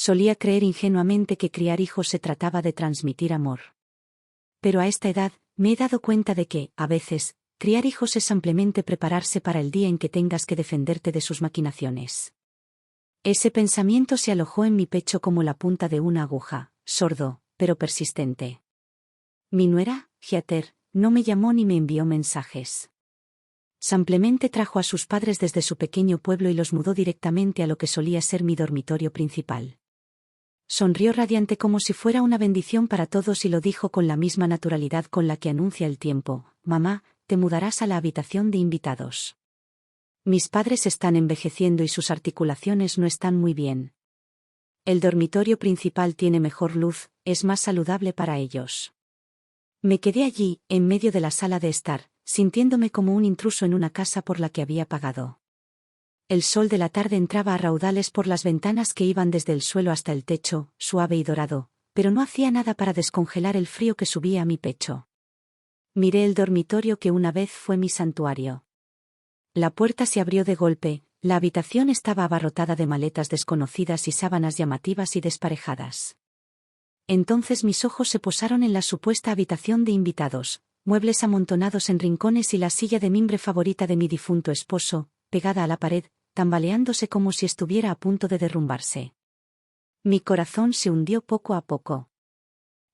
Solía creer ingenuamente que criar hijos se trataba de transmitir amor. Pero a esta edad, me he dado cuenta de que, a veces, criar hijos es simplemente prepararse para el día en que tengas que defenderte de sus maquinaciones. Ese pensamiento se alojó en mi pecho como la punta de una aguja, sordo, pero persistente. Mi nuera, Giater, no me llamó ni me envió mensajes. Simplemente trajo a sus padres desde su pequeño pueblo y los mudó directamente a lo que solía ser mi dormitorio principal. Sonrió radiante como si fuera una bendición para todos y lo dijo con la misma naturalidad con la que anuncia el tiempo: «Mamá, te mudarás a la habitación de invitados. Mis padres están envejeciendo y sus articulaciones no están muy bien. El dormitorio principal tiene mejor luz, es más saludable para ellos». Me quedé allí, en medio de la sala de estar, sintiéndome como un intruso en una casa por la que había pagado. El sol de la tarde entraba a raudales por las ventanas que iban desde el suelo hasta el techo, suave y dorado, pero no hacía nada para descongelar el frío que subía a mi pecho. Miré el dormitorio que una vez fue mi santuario. La puerta se abrió de golpe, la habitación estaba abarrotada de maletas desconocidas y sábanas llamativas y desparejadas. Entonces mis ojos se posaron en la supuesta habitación de invitados, muebles amontonados en rincones y la silla de mimbre favorita de mi difunto esposo, pegada a la pared, tambaleándose como si estuviera a punto de derrumbarse. Mi corazón se hundió poco a poco.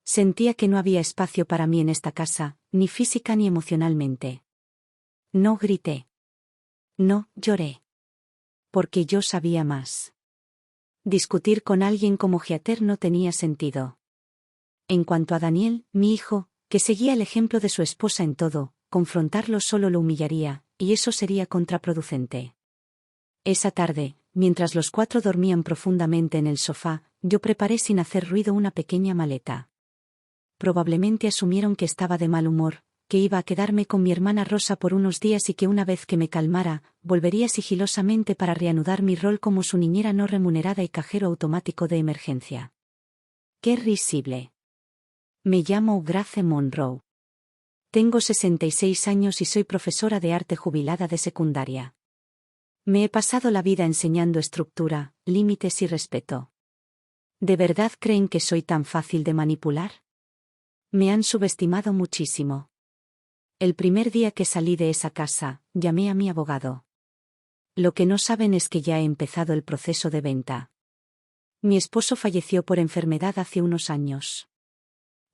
Sentía que no había espacio para mí en esta casa, ni física ni emocionalmente. No grité. No lloré. Porque yo sabía más. Discutir con alguien como Giater no tenía sentido. En cuanto a Daniel, mi hijo, que seguía el ejemplo de su esposa en todo, confrontarlo solo lo humillaría, y eso sería contraproducente. Esa tarde, mientras los cuatro dormían profundamente en el sofá, yo preparé sin hacer ruido una pequeña maleta. Probablemente asumieron que estaba de mal humor, que iba a quedarme con mi hermana Rosa por unos días y que una vez que me calmara, volvería sigilosamente para reanudar mi rol como su niñera no remunerada y cajero automático de emergencia. ¡Qué risible! Me llamo Grace Monroe. Tengo 66 años y soy profesora de arte jubilada de secundaria. Me he pasado la vida enseñando estructura, límites y respeto. ¿De verdad creen que soy tan fácil de manipular? Me han subestimado muchísimo. El primer día que salí de esa casa, llamé a mi abogado. Lo que no saben es que ya he empezado el proceso de venta. Mi esposo falleció por enfermedad hace unos años.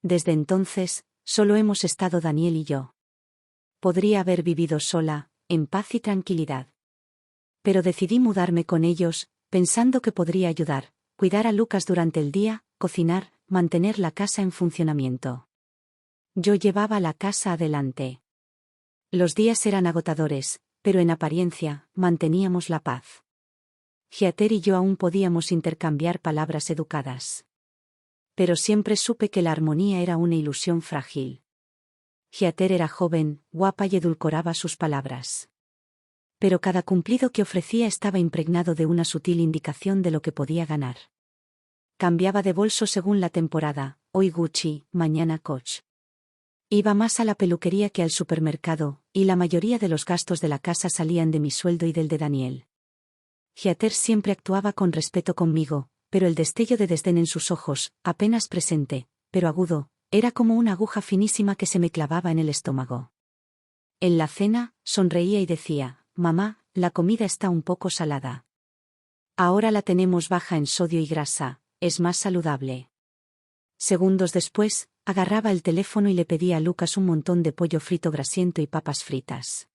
Desde entonces, solo hemos estado Daniel y yo. Podría haber vivido sola, en paz y tranquilidad. Pero decidí mudarme con ellos, pensando que podría ayudar, cuidar a Lucas durante el día, cocinar, mantener la casa en funcionamiento. Yo llevaba la casa adelante. Los días eran agotadores, pero en apariencia, manteníamos la paz. Giater y yo aún podíamos intercambiar palabras educadas. Pero siempre supe que la armonía era una ilusión frágil. Giater era joven, guapa y edulcoraba sus palabras. Pero cada cumplido que ofrecía estaba impregnado de una sutil indicación de lo que podía ganar. Cambiaba de bolso según la temporada, hoy Gucci, mañana Coach. Iba más a la peluquería que al supermercado, y la mayoría de los gastos de la casa salían de mi sueldo y del de Daniel. Giater siempre actuaba con respeto conmigo, pero el destello de desdén en sus ojos, apenas presente, pero agudo, era como una aguja finísima que se me clavaba en el estómago. En la cena, sonreía y decía: «Mamá, la comida está un poco salada. Ahora la tenemos baja en sodio y grasa, es más saludable». Segundos después, agarraba el teléfono y le pedía a Lucas un montón de pollo frito grasiento y papas fritas.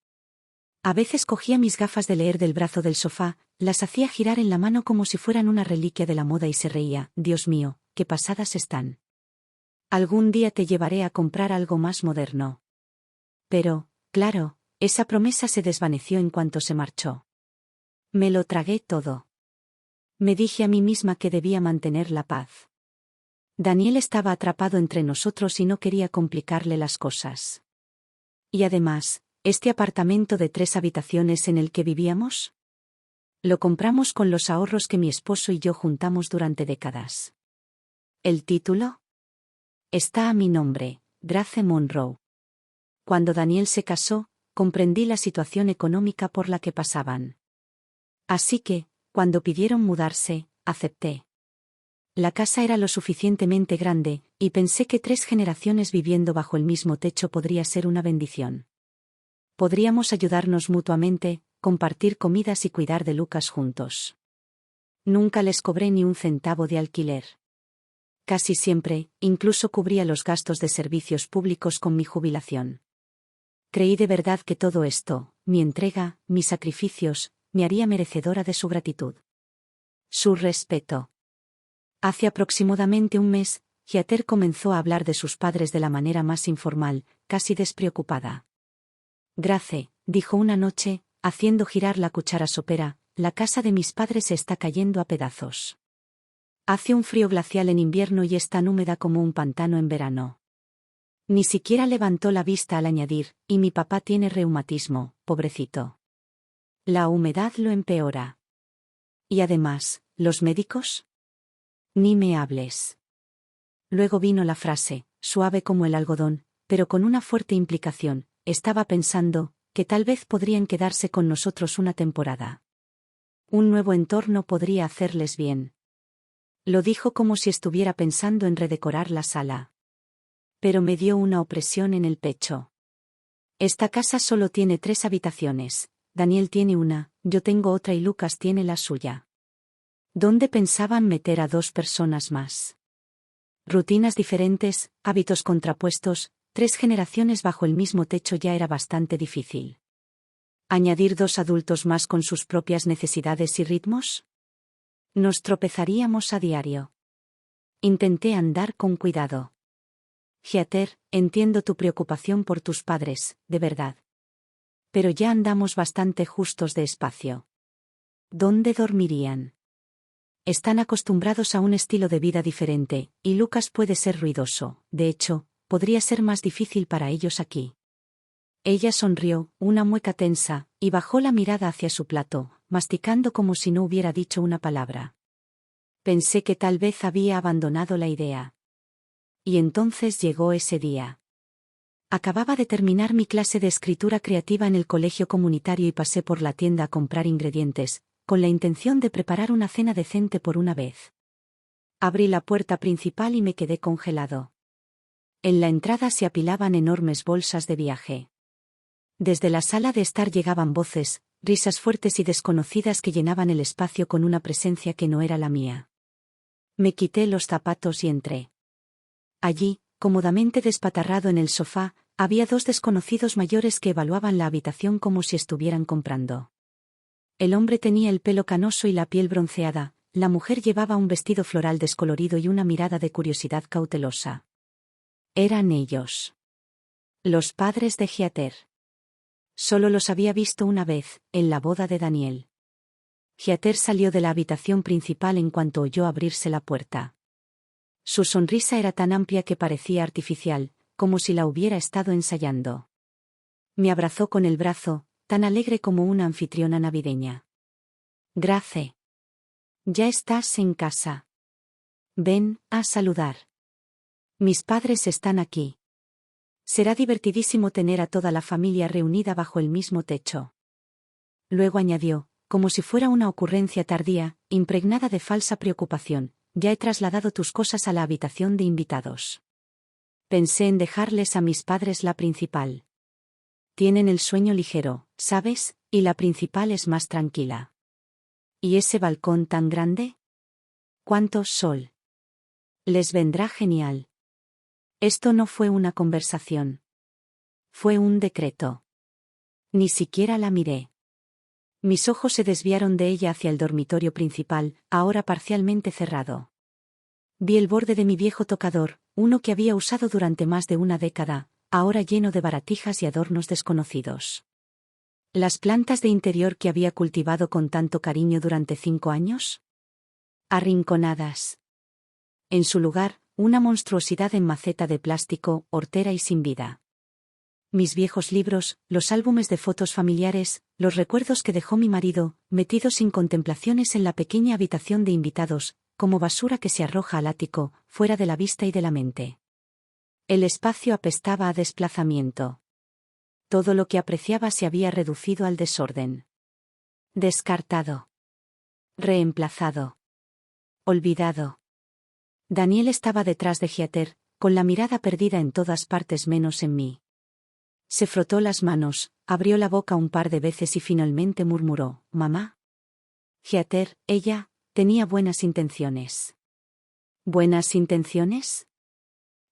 A veces cogía mis gafas de leer del brazo del sofá, las hacía girar en la mano como si fueran una reliquia de la moda y se reía: «Dios mío, qué pasadas están. Algún día te llevaré a comprar algo más moderno». Pero, claro, esa promesa se desvaneció en cuanto se marchó. Me lo tragué todo. Me dije a mí misma que debía mantener la paz. Daniel estaba atrapado entre nosotros y no quería complicarle las cosas. Y además, ¿este apartamento de 3 habitaciones en el que vivíamos? Lo compramos con los ahorros que mi esposo y yo juntamos durante décadas. ¿El título? Está a mi nombre, Grace Monroe. Cuando Daniel se casó, comprendí la situación económica por la que pasaban. Así que, cuando pidieron mudarse, acepté. La casa era lo suficientemente grande, y pensé que 3 generaciones viviendo bajo el mismo techo podría ser una bendición. Podríamos ayudarnos mutuamente, compartir comidas y cuidar de Lucas juntos. Nunca les cobré ni un centavo de alquiler. Casi siempre, incluso cubría los gastos de servicios públicos con mi jubilación. Creí de verdad que todo esto, mi entrega, mis sacrificios, me haría merecedora de su gratitud. Su respeto. Hace aproximadamente un mes, Heather comenzó a hablar de sus padres de la manera más informal, casi despreocupada. Grace, dijo una noche, haciendo girar la cuchara sopera, la casa de mis padres se está cayendo a pedazos. Hace un frío glacial en invierno y es tan húmeda como un pantano en verano. Ni siquiera levantó la vista al añadir, y mi papá tiene reumatismo, pobrecito. La humedad lo empeora. Y además, ¿los médicos? Ni me hables. Luego vino la frase, suave como el algodón, pero con una fuerte implicación. Estaba pensando, que tal vez podrían quedarse con nosotros una temporada. Un nuevo entorno podría hacerles bien. Lo dijo como si estuviera pensando en redecorar la sala. Pero me dio una opresión en el pecho. Esta casa solo tiene 3 habitaciones. Daniel tiene una, yo tengo otra y Lucas tiene la suya. ¿Dónde pensaban meter a 2 personas más? Rutinas diferentes, hábitos contrapuestos, 3 generaciones bajo el mismo techo ya era bastante difícil. ¿Añadir 2 adultos más con sus propias necesidades y ritmos? Nos tropezaríamos a diario. Intenté andar con cuidado. Heather, entiendo tu preocupación por tus padres, de verdad. Pero ya andamos bastante justos de espacio. ¿Dónde dormirían? Están acostumbrados a un estilo de vida diferente, y Lucas puede ser ruidoso, de hecho, podría ser más difícil para ellos aquí. Ella sonrió, una mueca tensa, y bajó la mirada hacia su plato, masticando como si no hubiera dicho una palabra. Pensé que tal vez había abandonado la idea. Y entonces llegó ese día. Acababa de terminar mi clase de escritura creativa en el colegio comunitario y pasé por la tienda a comprar ingredientes, con la intención de preparar una cena decente por una vez. Abrí la puerta principal y me quedé congelado. En la entrada se apilaban enormes bolsas de viaje. Desde la sala de estar llegaban voces, risas fuertes y desconocidas que llenaban el espacio con una presencia que no era la mía. Me quité los zapatos y entré. Allí, cómodamente despatarrado en el sofá, había 2 desconocidos mayores que evaluaban la habitación como si estuvieran comprando. El hombre tenía el pelo canoso y la piel bronceada, la mujer llevaba un vestido floral descolorido y una mirada de curiosidad cautelosa. Eran ellos. Los padres de Heather. Solo los había visto una vez, en la boda de Daniel. Heather salió de la habitación principal en cuanto oyó abrirse la puerta. Su sonrisa era tan amplia que parecía artificial, como si la hubiera estado ensayando. Me abrazó con el brazo, tan alegre como una anfitriona navideña. Grace. Ya estás en casa. Ven a saludar. Mis padres están aquí. Será divertidísimo tener a toda la familia reunida bajo el mismo techo. Luego añadió, como si fuera una ocurrencia tardía, impregnada de falsa preocupación, ya he trasladado tus cosas a la habitación de invitados. Pensé en dejarles a mis padres la principal. Tienen el sueño ligero, ¿sabes? Y la principal es más tranquila. ¿Y ese balcón tan grande? ¿Cuánto sol? Les vendrá genial. Esto no fue una conversación. Fue un decreto. Ni siquiera la miré. Mis ojos se desviaron de ella hacia el dormitorio principal, ahora parcialmente cerrado. Vi el borde de mi viejo tocador, uno que había usado durante más de una década, ahora lleno de baratijas y adornos desconocidos. ¿Las plantas de interior que había cultivado con tanto cariño durante 5 años? Arrinconadas. En su lugar, una monstruosidad en maceta de plástico, hortera y sin vida. Mis viejos libros, los álbumes de fotos familiares, los recuerdos que dejó mi marido, metidos sin contemplaciones en la pequeña habitación de invitados, como basura que se arroja al ático, fuera de la vista y de la mente. El espacio apestaba a desplazamiento. Todo lo que apreciaba se había reducido al desorden. Descartado. Reemplazado. Olvidado. Daniel estaba detrás de Heather, con la mirada perdida en todas partes menos en mí. Se frotó las manos, abrió la boca un par de veces y finalmente murmuró, «Mamá». Heather, ella, tenía buenas intenciones. ¿Buenas intenciones?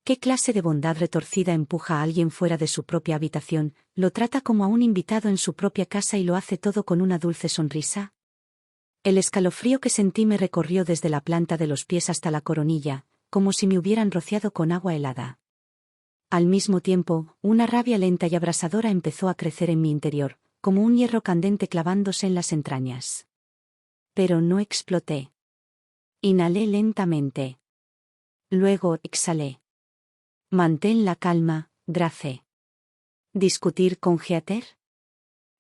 ¿Qué clase de bondad retorcida empuja a alguien fuera de su propia habitación, lo trata como a un invitado en su propia casa y lo hace todo con una dulce sonrisa? El escalofrío que sentí me recorrió desde la planta de los pies hasta la coronilla, como si me hubieran rociado con agua helada. Al mismo tiempo, una rabia lenta y abrasadora empezó a crecer en mi interior, como un hierro candente clavándose en las entrañas. Pero no exploté. Inhalé lentamente. Luego exhalé. Mantén la calma, Grace. ¿Discutir con Heather?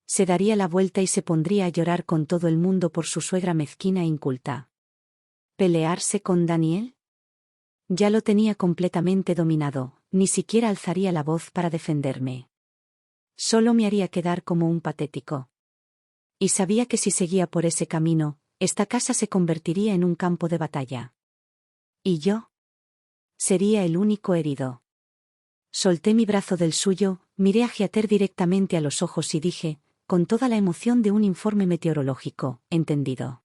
Se daría la vuelta y se pondría a llorar con todo el mundo por su suegra mezquina e inculta. ¿Pelearse con Daniel? Ya lo tenía completamente dominado, ni siquiera alzaría la voz para defenderme. Solo me haría quedar como un patético. Y sabía que si seguía por ese camino, esta casa se convertiría en un campo de batalla. ¿Y yo? Sería el único herido. Solté mi brazo del suyo, miré a Heather directamente a los ojos y dije, con toda la emoción de un informe meteorológico, entendido.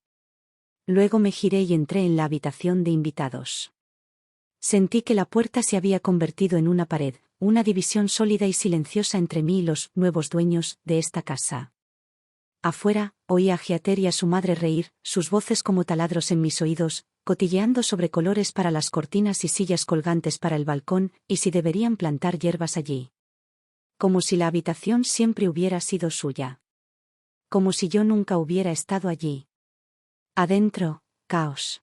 Luego me giré y entré en la habitación de invitados. Sentí que la puerta se había convertido en una pared, una división sólida y silenciosa entre mí y los nuevos dueños de esta casa. Afuera, oí a Heather y a su madre reír, sus voces como taladros en mis oídos, cotilleando sobre colores para las cortinas y sillas colgantes para el balcón, y si deberían plantar hierbas allí. Como si la habitación siempre hubiera sido suya. Como si yo nunca hubiera estado allí. Adentro, caos.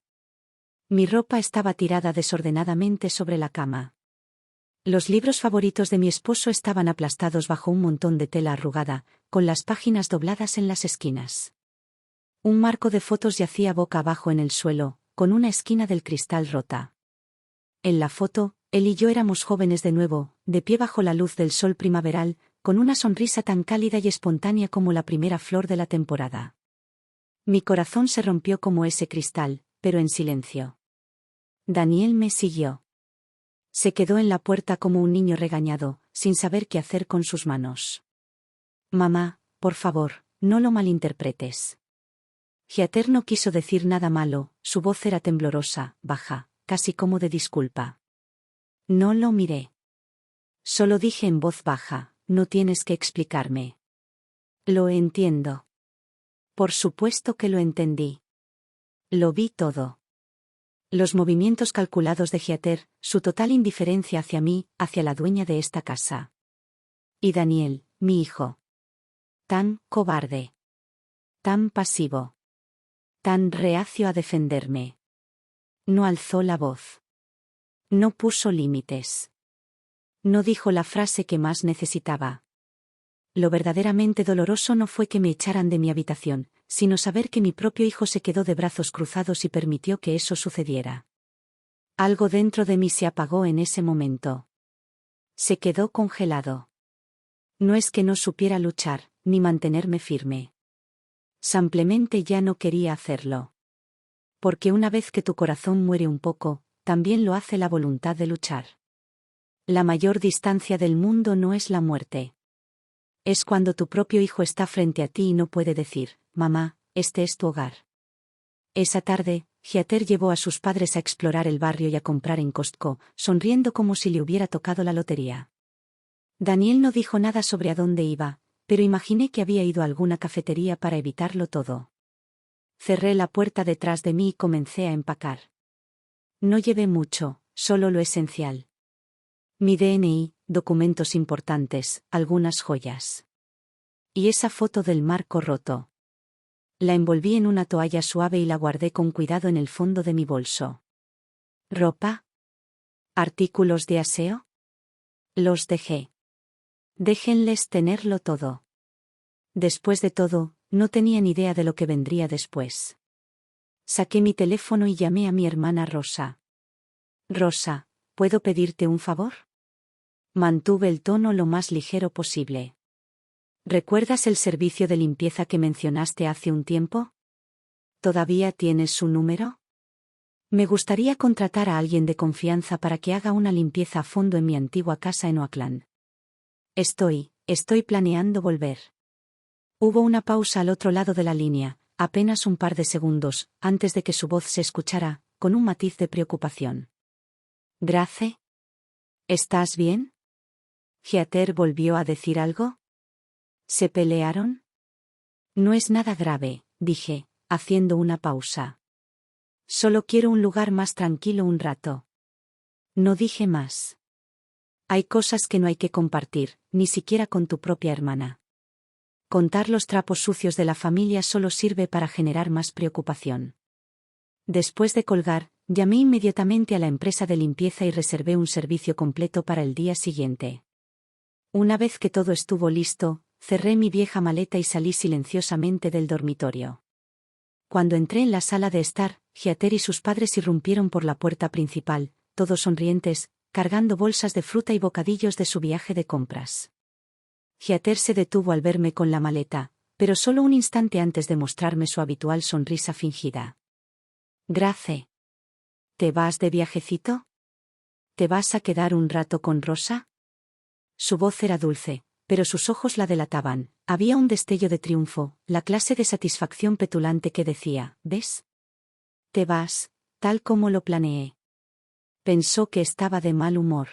Mi ropa estaba tirada desordenadamente sobre la cama. Los libros favoritos de mi esposo estaban aplastados bajo un montón de tela arrugada, con las páginas dobladas en las esquinas. Un marco de fotos yacía boca abajo en el suelo, con una esquina del cristal rota. En la foto, él y yo éramos jóvenes de nuevo, de pie bajo la luz del sol primaveral, con una sonrisa tan cálida y espontánea como la primera flor de la temporada. Mi corazón se rompió como ese cristal, pero en silencio. Daniel me siguió. Se quedó en la puerta como un niño regañado, sin saber qué hacer con sus manos. Mamá, por favor, no lo malinterpretes. Heather no quiso decir nada malo, su voz era temblorosa, baja, casi como de disculpa. No lo miré. Solo dije en voz baja, no tienes que explicarme. Lo entiendo. Por supuesto que lo entendí. Lo vi todo. Los movimientos calculados de Heather, su total indiferencia hacia mí, hacia la dueña de esta casa. Y Daniel, mi hijo. Tan cobarde. Tan pasivo. Tan reacio a defenderme. No alzó la voz. No puso límites. No dijo la frase que más necesitaba. Lo verdaderamente doloroso no fue que me echaran de mi habitación, sino saber que mi propio hijo se quedó de brazos cruzados y permitió que eso sucediera. Algo dentro de mí se apagó en ese momento. Se quedó congelado. No es que no supiera luchar, ni mantenerme firme. Simplemente ya no quería hacerlo. Porque una vez que tu corazón muere un poco, también lo hace la voluntad de luchar. La mayor distancia del mundo no es la muerte. Es cuando tu propio hijo está frente a ti y no puede decir, mamá, este es tu hogar. Esa tarde, Heather llevó a sus padres a explorar el barrio y a comprar en Costco, sonriendo como si le hubiera tocado la lotería. Daniel no dijo nada sobre a dónde iba, pero imaginé que había ido a alguna cafetería para evitarlo todo. Cerré la puerta detrás de mí y comencé a empacar. No llevé mucho, solo lo esencial. Mi DNI, documentos importantes, algunas joyas. Y esa foto del marco roto. La envolví en una toalla suave y la guardé con cuidado en el fondo de mi bolso. ¿Ropa? ¿Artículos de aseo? Los dejé. Déjenles tenerlo todo. Después de todo, no tenía ni idea de lo que vendría después. Saqué mi teléfono y llamé a mi hermana Rosa. Rosa, ¿puedo pedirte un favor? Mantuve el tono lo más ligero posible. ¿Recuerdas el servicio de limpieza que mencionaste hace un tiempo? ¿Todavía tienes su número? Me gustaría contratar a alguien de confianza para que haga una limpieza a fondo en mi antigua casa en Oakland. Estoy planeando volver. Hubo una pausa al otro lado de la línea, apenas un par de segundos, antes de que su voz se escuchara, con un matiz de preocupación. ¿Grace? ¿Estás bien? ¿Heather volvió a decir algo? ¿Se pelearon? No es nada grave, dije, haciendo una pausa. Solo quiero un lugar más tranquilo un rato. No dije más. Hay cosas que no hay que compartir, ni siquiera con tu propia hermana. Contar los trapos sucios de la familia solo sirve para generar más preocupación. Después de colgar, llamé inmediatamente a la empresa de limpieza y reservé un servicio completo para el día siguiente. Una vez que todo estuvo listo, cerré mi vieja maleta y salí silenciosamente del dormitorio. Cuando entré en la sala de estar, Heather y sus padres irrumpieron por la puerta principal, todos sonrientes, cargando bolsas de fruta y bocadillos de su viaje de compras. Heather se detuvo al verme con la maleta, pero solo un instante antes de mostrarme su habitual sonrisa fingida. Grace. ¿Te vas de viajecito? ¿Te vas a quedar un rato con Rosa? Su voz era dulce, pero sus ojos la delataban. Había un destello de triunfo, la clase de satisfacción petulante que decía, ¿ves? Te vas, tal como lo planeé. Pensó que estaba de mal humor.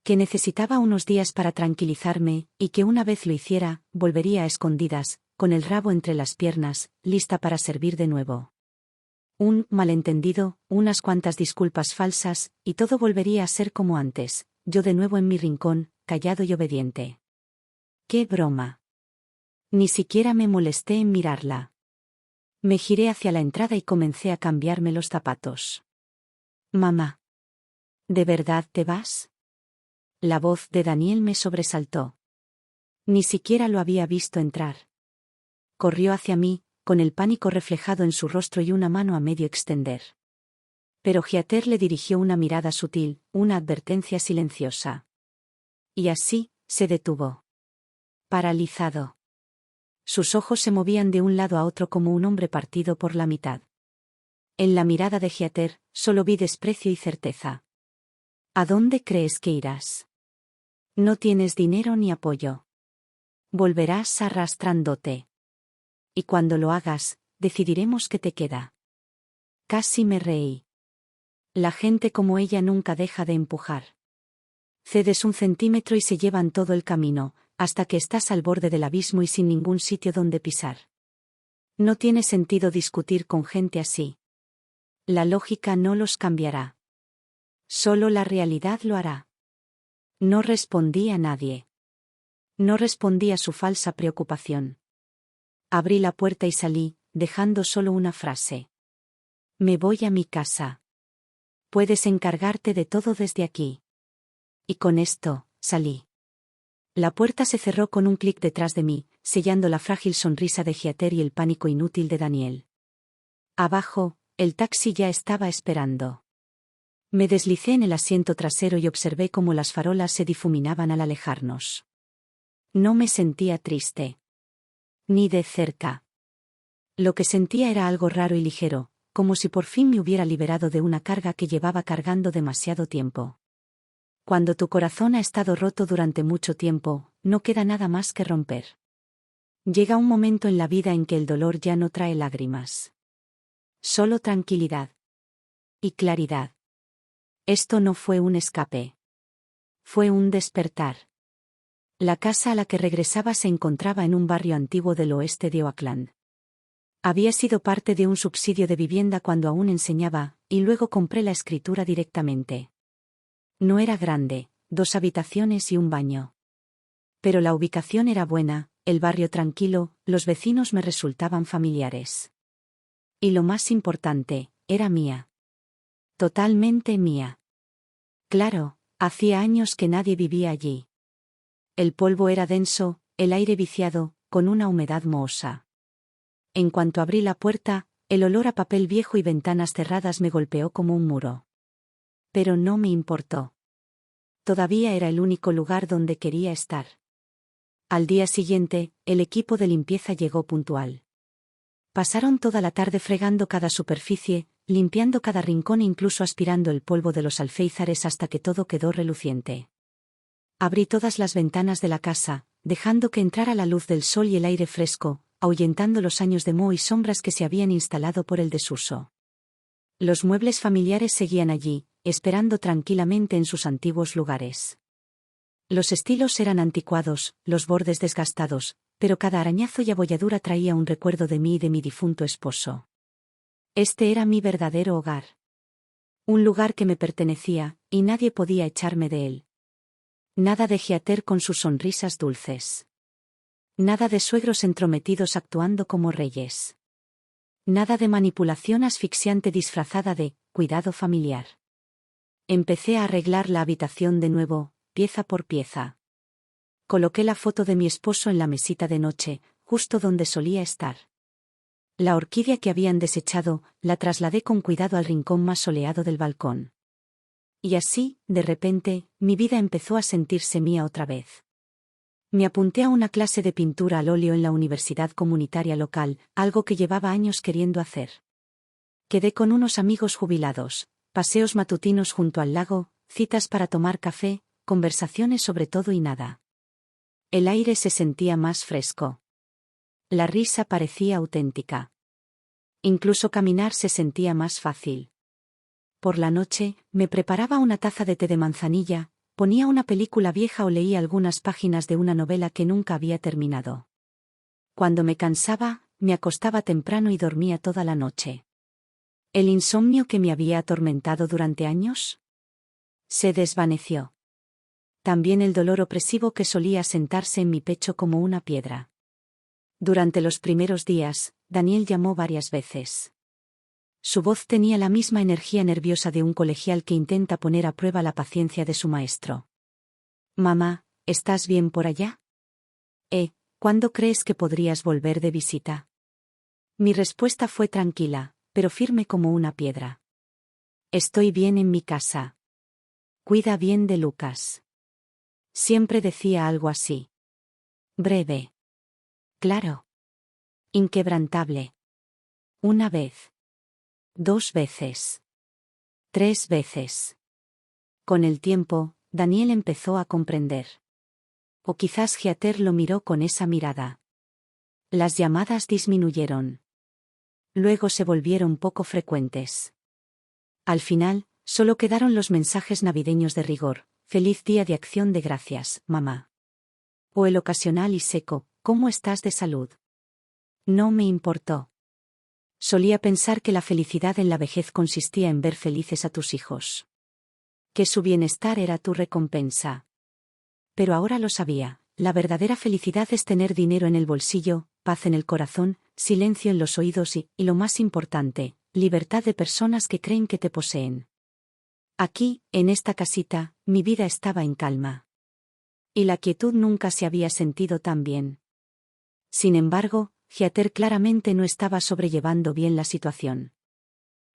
Que necesitaba unos días para tranquilizarme, y que una vez lo hiciera, volvería a escondidas, con el rabo entre las piernas, lista para servir de nuevo. Un malentendido, unas cuantas disculpas falsas, y todo volvería a ser como antes, yo de nuevo en mi rincón, callado y obediente. ¡Qué broma! Ni siquiera me molesté en mirarla. Me giré hacia la entrada y comencé a cambiarme los zapatos. Mamá. ¿De verdad te vas? La voz de Daniel me sobresaltó. Ni siquiera lo había visto entrar. Corrió hacia mí, con el pánico reflejado en su rostro y una mano a medio extender. Pero Heather le dirigió una mirada sutil, una advertencia silenciosa. Y así, se detuvo. Paralizado. Sus ojos se movían de un lado a otro como un hombre partido por la mitad. En la mirada de Heather, solo vi desprecio y certeza. ¿A dónde crees que irás? No tienes dinero ni apoyo. Volverás arrastrándote. Y cuando lo hagas, decidiremos qué te queda. Casi me reí. La gente como ella nunca deja de empujar. Cedes un centímetro y se llevan todo el camino, hasta que estás al borde del abismo y sin ningún sitio donde pisar. No tiene sentido discutir con gente así. La lógica no los cambiará. Solo la realidad lo hará. No respondí a nadie. No respondí a su falsa preocupación. Abrí la puerta y salí, dejando solo una frase. Me voy a mi casa. Puedes encargarte de todo desde aquí. Y con esto, salí. La puerta se cerró con un clic detrás de mí, sellando la frágil sonrisa de Heather y el pánico inútil de Daniel. Abajo, el taxi ya estaba esperando. Me deslicé en el asiento trasero y observé cómo las farolas se difuminaban al alejarnos. No me sentía triste. Ni de cerca. Lo que sentía era algo raro y ligero, como si por fin me hubiera liberado de una carga que llevaba cargando demasiado tiempo. Cuando tu corazón ha estado roto durante mucho tiempo, no queda nada más que romper. Llega un momento en la vida en que el dolor ya no trae lágrimas. Solo tranquilidad. Y claridad. Esto no fue un escape. Fue un despertar. La casa a la que regresaba se encontraba en un barrio antiguo del oeste de Oakland. Había sido parte de un subsidio de vivienda cuando aún enseñaba, y luego compré la escritura directamente. No era grande, 2 habitaciones y un baño. Pero la ubicación era buena, el barrio tranquilo, los vecinos me resultaban familiares. Y lo más importante, era mía. Totalmente mía. Claro, hacía años que nadie vivía allí. El polvo era denso, el aire viciado, con una humedad mohosa. En cuanto abrí la puerta, el olor a papel viejo y ventanas cerradas me golpeó como un muro. Pero no me importó. Todavía era el único lugar donde quería estar. Al día siguiente, el equipo de limpieza llegó puntual. Pasaron toda la tarde fregando cada superficie, limpiando cada rincón e incluso aspirando el polvo de los alféizares hasta que todo quedó reluciente. Abrí todas las ventanas de la casa, dejando que entrara la luz del sol y el aire fresco, ahuyentando los años de moho y sombras que se habían instalado por el desuso. Los muebles familiares seguían allí, esperando tranquilamente en sus antiguos lugares. Los estilos eran anticuados, los bordes desgastados, pero cada arañazo y abolladura traía un recuerdo de mí y de mi difunto esposo. Este era mi verdadero hogar. Un lugar que me pertenecía, y nadie podía echarme de él. Nada de Giater con sus sonrisas dulces. Nada de suegros entrometidos actuando como reyes. Nada de manipulación asfixiante disfrazada de cuidado familiar. Empecé a arreglar la habitación de nuevo, pieza por pieza. Coloqué la foto de mi esposo en la mesita de noche, justo donde solía estar. La orquídea que habían desechado, la trasladé con cuidado al rincón más soleado del balcón. Y así, de repente, mi vida empezó a sentirse mía otra vez. Me apunté a una clase de pintura al óleo en la universidad comunitaria local, algo que llevaba años queriendo hacer. Quedé con unos amigos jubilados, paseos matutinos junto al lago, citas para tomar café, conversaciones sobre todo y nada. El aire se sentía más fresco. La risa parecía auténtica. Incluso caminar se sentía más fácil. Por la noche, me preparaba una taza de té de manzanilla, ponía una película vieja o leía algunas páginas de una novela que nunca había terminado. Cuando me cansaba, me acostaba temprano y dormía toda la noche. ¿El insomnio que me había atormentado durante años? Se desvaneció. También el dolor opresivo que solía sentarse en mi pecho como una piedra. Durante los primeros días, Daniel llamó varias veces. Su voz tenía la misma energía nerviosa de un colegial que intenta poner a prueba la paciencia de su maestro. «Mamá, ¿estás bien por allá? ¿Cuándo crees que podrías volver de visita?» Mi respuesta fue tranquila, pero firme como una piedra. «Estoy bien en mi casa. Cuida bien de Lucas». Siempre decía algo así. Breve. Claro. Inquebrantable. Una vez. 2 veces. 3 veces. Con el tiempo, Daniel empezó a comprender. O quizás Giater lo miró con esa mirada. Las llamadas disminuyeron. Luego se volvieron poco frecuentes. Al final, solo quedaron los mensajes navideños de rigor: «Feliz Día de Acción de Gracias, mamá». O el ocasional y seco: «¿Cómo estás de salud?». No me importó. Solía pensar que la felicidad en la vejez consistía en ver felices a tus hijos. Que su bienestar era tu recompensa. Pero ahora lo sabía, la verdadera felicidad es tener dinero en el bolsillo, paz en el corazón, silencio en los oídos y lo más importante, libertad de personas que creen que te poseen. Aquí, en esta casita, mi vida estaba en calma. Y la quietud nunca se había sentido tan bien. Sin embargo, Giater claramente no estaba sobrellevando bien la situación.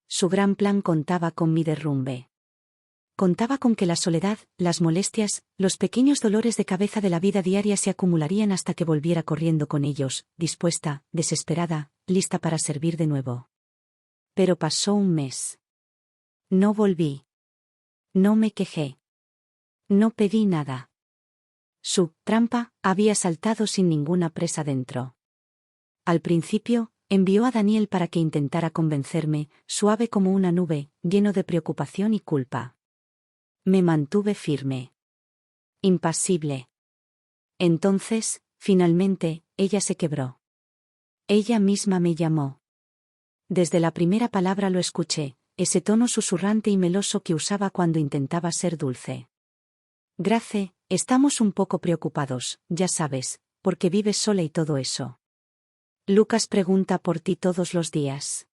Su gran plan contaba con mi derrumbe. Contaba con que la soledad, las molestias, los pequeños dolores de cabeza de la vida diaria se acumularían hasta que volviera corriendo con ellos, dispuesta, desesperada, lista para servir de nuevo. Pero pasó un mes. No volví. No me quejé. No pedí nada. Su trampa había saltado sin ninguna presa dentro. Al principio, envió a Daniel para que intentara convencerme, suave como una nube, lleno de preocupación y culpa. Me mantuve firme. Impasible. Entonces, finalmente, ella se quebró. Ella misma me llamó. Desde la primera palabra lo escuché, ese tono susurrante y meloso que usaba cuando intentaba ser dulce. «Grace, estamos un poco preocupados, ya sabes, porque vives sola y todo eso. Lucas pregunta por ti todos los días».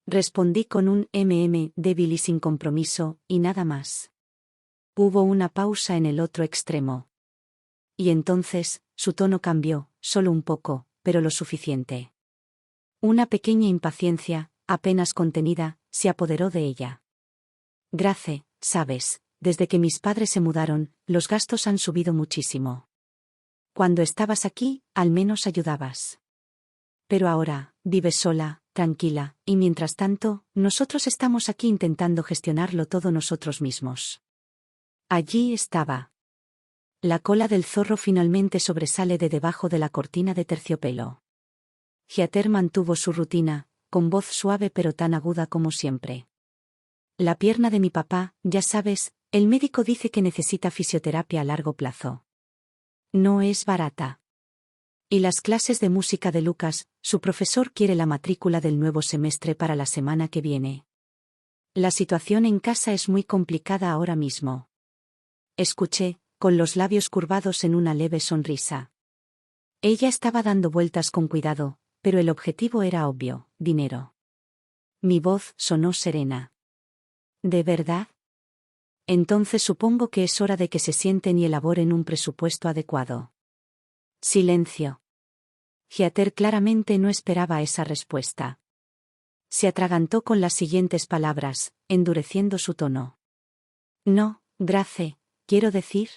Respondí con un débil y sin compromiso, y nada más. Hubo una pausa en el otro extremo. Y entonces, su tono cambió, solo un poco, pero lo suficiente. Una pequeña impaciencia, apenas contenida, se apoderó de ella. «Grace, sabes, desde que mis padres se mudaron, los gastos han subido muchísimo. Cuando estabas aquí, al menos ayudabas. Pero ahora, vives sola, tranquila, y mientras tanto, nosotros estamos aquí intentando gestionarlo todo nosotros mismos. Allí estaba. La cola del zorro finalmente sobresale de debajo de la cortina de terciopelo. Heather mantuvo su rutina, con voz suave pero tan aguda como siempre. La pierna de mi papá, ya sabes, el médico dice que necesita fisioterapia a largo plazo. No es barata. Y las clases de música de Lucas, su profesor quiere la matrícula del nuevo semestre para la semana que viene. La situación en casa es muy complicada ahora mismo. Escuché, con los labios curvados en una leve sonrisa. Ella estaba dando vueltas con cuidado, pero el objetivo era obvio: dinero. Mi voz sonó serena. ¿De verdad? Entonces supongo que es hora de que se sienten y elaboren un presupuesto adecuado. Silencio. Heather claramente no esperaba esa respuesta. Se atragantó con las siguientes palabras, endureciendo su tono. No, Grace, quiero decir.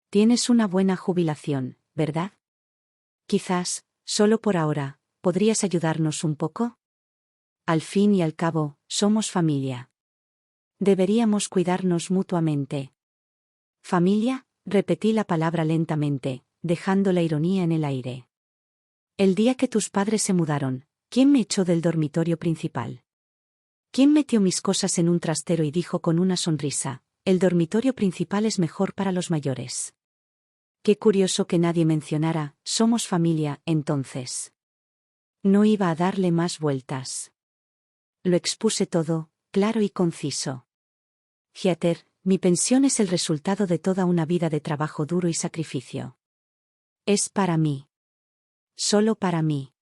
Tienes una buena jubilación, ¿verdad? Quizás, solo por ahora, ¿podrías ayudarnos un poco? Al fin y al cabo, somos familia. Deberíamos cuidarnos mutuamente. ¿Familia? Repetí la palabra lentamente, dejando la ironía en el aire. El día que tus padres se mudaron, ¿quién me echó del dormitorio principal? ¿Quién metió mis cosas en un trastero y dijo con una sonrisa: el dormitorio principal es mejor para los mayores? Qué curioso que nadie mencionara: somos familia, entonces. No iba a darle más vueltas. Lo expuse todo, claro y conciso. Heather, mi pensión es el resultado de toda una vida de trabajo duro y sacrificio. Es para mí. Solo para mí.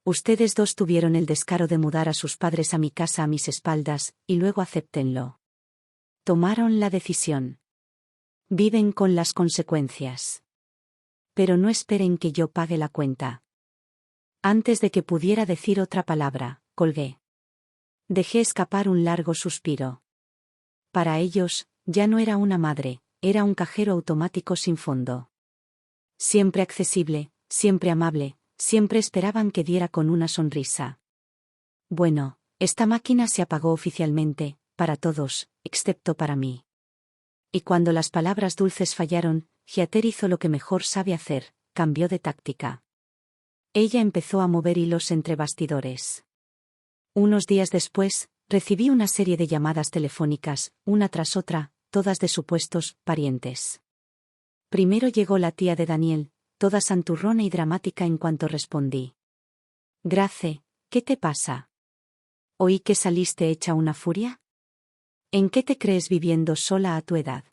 Ustedes dos tuvieron el descaro de mudar a sus padres a mi casa a mis espaldas, y luego acéptenlo. Tomaron la decisión. Viven con las consecuencias. Pero no esperen que yo pague la cuenta. Antes de que pudiera decir otra palabra, colgué. Dejé escapar un largo suspiro. Para ellos, ya no era una madre, era un cajero automático sin fondo. Siempre accesible, siempre amable, siempre esperaban que diera con una sonrisa. Bueno, esta máquina se apagó oficialmente, para todos, excepto para mí. Y cuando las palabras dulces fallaron, Heather hizo lo que mejor sabe hacer: cambió de táctica. Ella empezó a mover hilos entre bastidores. Unos días después, recibí una serie de llamadas telefónicas, una tras otra, todas de supuestos parientes. Primero llegó la tía de Daniel, toda santurrona y dramática en cuanto respondí. Grace, ¿qué te pasa? ¿Oí que saliste hecha una furia? ¿En qué te crees viviendo sola a tu edad?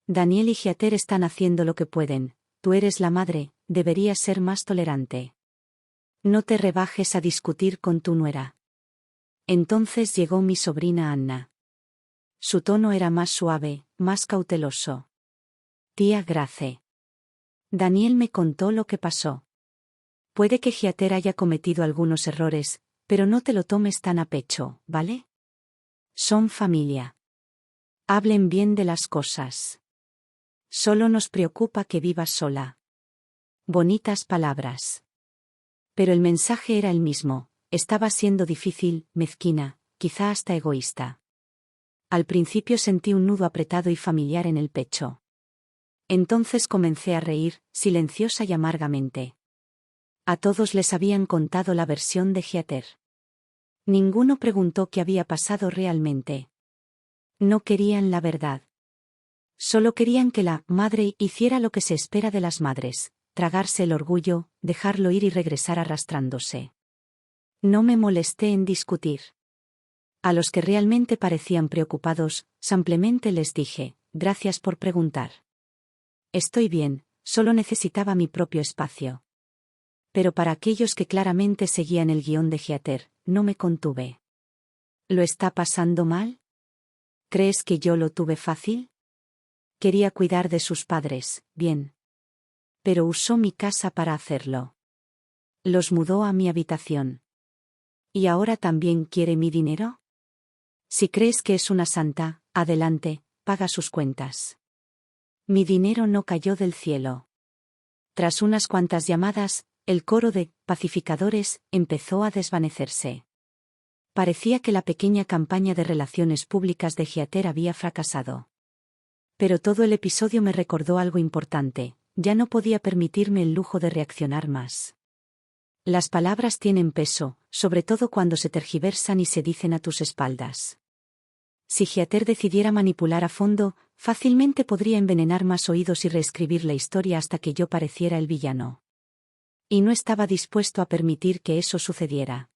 Daniel y Heather están haciendo lo que pueden, tú eres la madre, deberías ser más tolerante. No te rebajes a discutir con tu nuera. Entonces llegó mi sobrina Anna. Su tono era más suave, más cauteloso. Tía Grace. Daniel me contó lo que pasó. Puede que Heather haya cometido algunos errores, pero no te lo tomes tan a pecho, ¿vale? Son familia. Hablen bien de las cosas. Solo nos preocupa que vivas sola. Bonitas palabras. Pero el mensaje era el mismo: estaba siendo difícil, mezquina, quizá hasta egoísta. Al principio sentí un nudo apretado y familiar en el pecho. Entonces comencé a reír, silenciosa y amargamente. A todos les habían contado la versión de Heather. Ninguno preguntó qué había pasado realmente. No querían la verdad. Solo querían que la madre hiciera lo que se espera de las madres: tragarse el orgullo, dejarlo ir y regresar arrastrándose. No me molesté en discutir. A los que realmente parecían preocupados, simplemente les dije: gracias por preguntar. Estoy bien, solo necesitaba mi propio espacio. Pero para aquellos que claramente seguían el guión de Heather, no me contuve. ¿Lo está pasando mal? ¿Crees que yo lo tuve fácil? Quería cuidar de sus padres, bien. Pero usó mi casa para hacerlo. Los mudó a mi habitación. ¿Y ahora también quiere mi dinero? Si crees que es una santa, adelante, paga sus cuentas. Mi dinero no cayó del cielo. Tras unas cuantas llamadas, el coro de pacificadores empezó a desvanecerse. Parecía que la pequeña campaña de relaciones públicas de Giater había fracasado. Pero todo el episodio me recordó algo importante: ya no podía permitirme el lujo de reaccionar más. Las palabras tienen peso, sobre todo cuando se tergiversan y se dicen a tus espaldas. Si Giater decidiera manipular a fondo, fácilmente podría envenenar más oídos y reescribir la historia hasta que yo pareciera el villano. Y no estaba dispuesto a permitir que eso sucediera.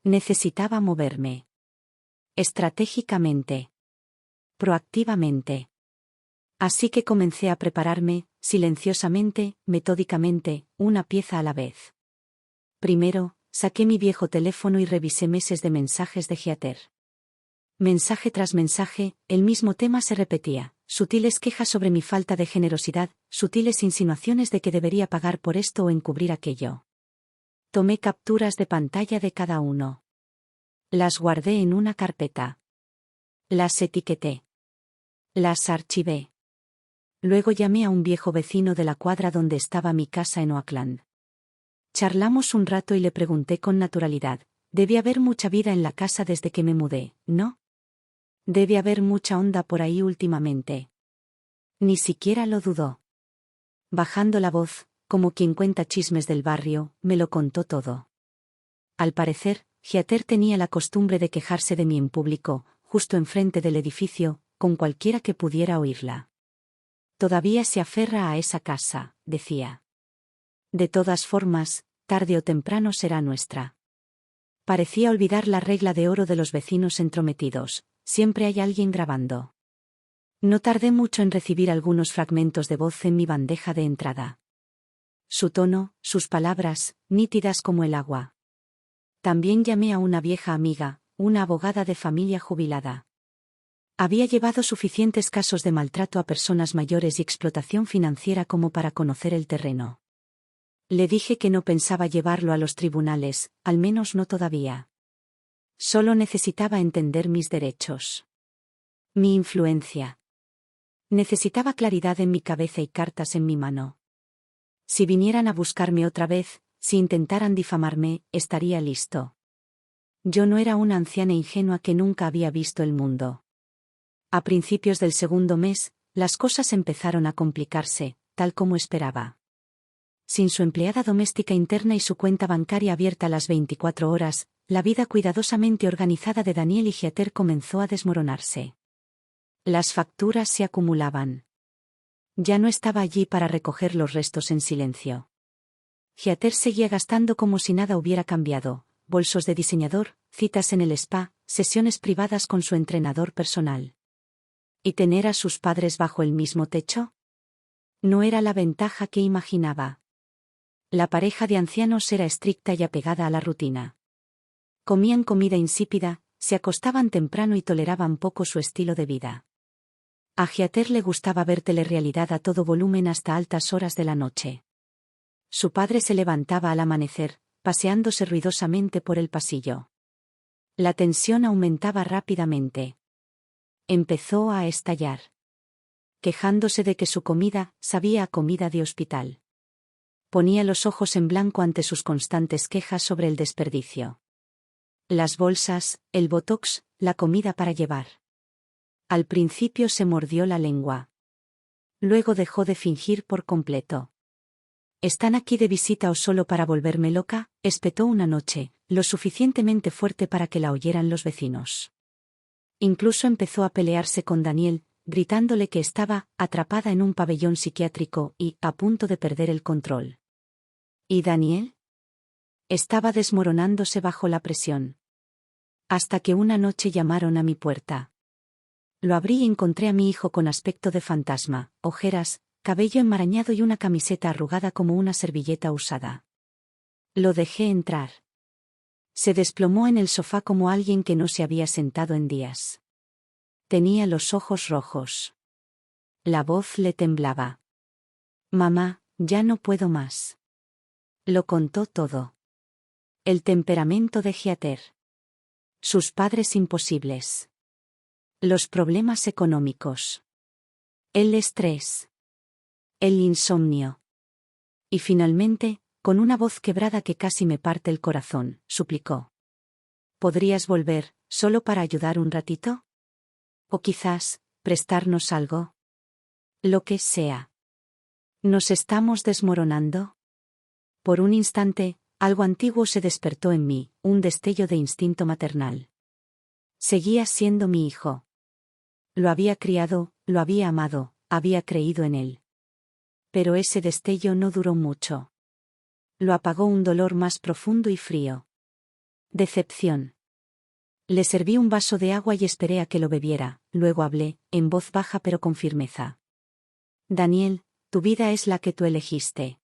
Necesitaba moverme. Estratégicamente. Proactivamente. Así que comencé a prepararme, silenciosamente, metódicamente, una pieza a la vez. Primero, saqué mi viejo teléfono y revisé meses de mensajes de Giater. Mensaje tras mensaje, el mismo tema se repetía: sutiles quejas sobre mi falta de generosidad, sutiles insinuaciones de que debería pagar por esto o encubrir aquello. Tomé capturas de pantalla de cada uno. Las guardé en una carpeta. Las etiqueté. Las archivé. Luego llamé a un viejo vecino de la cuadra donde estaba mi casa en Oakland. Charlamos un rato y le pregunté con naturalidad: debe haber mucha vida en la casa desde que me mudé, ¿no? Debe haber mucha onda por ahí últimamente. Ni siquiera lo dudó. Bajando la voz, como quien cuenta chismes del barrio, me lo contó todo. Al parecer, Giater tenía la costumbre de quejarse de mí en público, justo enfrente del edificio, con cualquiera que pudiera oírla. Todavía se aferra a esa casa, decía. De todas formas, tarde o temprano será nuestra. Parecía olvidar la regla de oro de los vecinos entrometidos: siempre hay alguien grabando. No tardé mucho en recibir algunos fragmentos de voz en mi bandeja de entrada. Su tono, sus palabras, nítidas como el agua. También llamé a una vieja amiga, una abogada de familia jubilada. Había llevado suficientes casos de maltrato a personas mayores y explotación financiera como para conocer el terreno. Le dije que no pensaba llevarlo a los tribunales, al menos no todavía. Solo necesitaba entender mis derechos. Mi influencia. Necesitaba claridad en mi cabeza y cartas en mi mano. Si vinieran a buscarme otra vez, si intentaran difamarme, estaría listo. Yo no era una anciana ingenua que nunca había visto el mundo. A principios del segundo mes, las cosas empezaron a complicarse, tal como esperaba. Sin su empleada doméstica interna y su cuenta bancaria abierta las 24 horas, la vida cuidadosamente organizada de Daniel y Giater comenzó a desmoronarse. Las facturas se acumulaban. Ya no estaba allí para recoger los restos en silencio. Giater seguía gastando como si nada hubiera cambiado: bolsos de diseñador, citas en el spa, sesiones privadas con su entrenador personal. ¿Y tener a sus padres bajo el mismo techo? No era la ventaja que imaginaba. La pareja de ancianos era estricta y apegada a la rutina. Comían comida insípida, se acostaban temprano y toleraban poco su estilo de vida. A Giater le gustaba ver telerrealidad a todo volumen hasta altas horas de la noche. Su padre se levantaba al amanecer, paseándose ruidosamente por el pasillo. La tensión aumentaba rápidamente. Empezó a estallar. Quejándose de que su comida sabía a comida de hospital. Ponía los ojos en blanco ante sus constantes quejas sobre el desperdicio. Las bolsas, el botox, la comida para llevar. Al principio se mordió la lengua. Luego dejó de fingir por completo. ¿Están aquí de visita o solo para volverme loca?, espetó una noche, lo suficientemente fuerte para que la oyeran los vecinos. Incluso empezó a pelearse con Daniel, gritándole que estaba atrapada en un pabellón psiquiátrico y a punto de perder el control. ¿Y Daniel? Estaba desmoronándose bajo la presión. Hasta que una noche llamaron a mi puerta. Lo abrí y encontré a mi hijo con aspecto de fantasma, ojeras, cabello enmarañado y una camiseta arrugada como una servilleta usada. Lo dejé entrar. Se desplomó en el sofá como alguien que no se había sentado en días. Tenía los ojos rojos. La voz le temblaba. Mamá, ya no puedo más. Lo contó todo. El temperamento de Giater. Sus padres imposibles. Los problemas económicos. El estrés. El insomnio. Y finalmente, con una voz quebrada que casi me parte el corazón, suplicó. ¿Podrías volver, solo para ayudar un ratito? O quizás, prestarnos algo. Lo que sea. ¿Nos estamos desmoronando? Por un instante, algo antiguo se despertó en mí, un destello de instinto maternal. Seguía siendo mi hijo. Lo había criado, lo había amado, había creído en él. Pero ese destello no duró mucho. Lo apagó un dolor más profundo y frío. Decepción. Le serví un vaso de agua y esperé a que lo bebiera, luego hablé, en voz baja pero con firmeza. Daniel, tu vida es la que tú elegiste.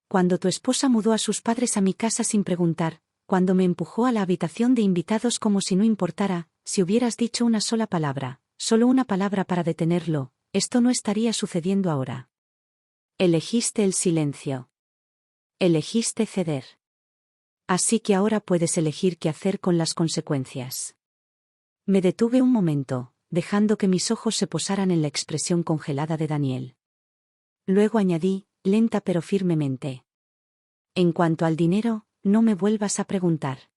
Cuando tu esposa mudó a sus padres a mi casa sin preguntar, cuando me empujó a la habitación de invitados como si no importara, si hubieras dicho una sola palabra, solo una palabra para detenerlo, esto no estaría sucediendo ahora. Elegiste el silencio. Elegiste ceder. Así que ahora puedes elegir qué hacer con las consecuencias. Me detuve un momento, dejando que mis ojos se posaran en la expresión congelada de Daniel. Luego añadí, lenta pero firmemente. En cuanto al dinero, no me vuelvas a preguntar.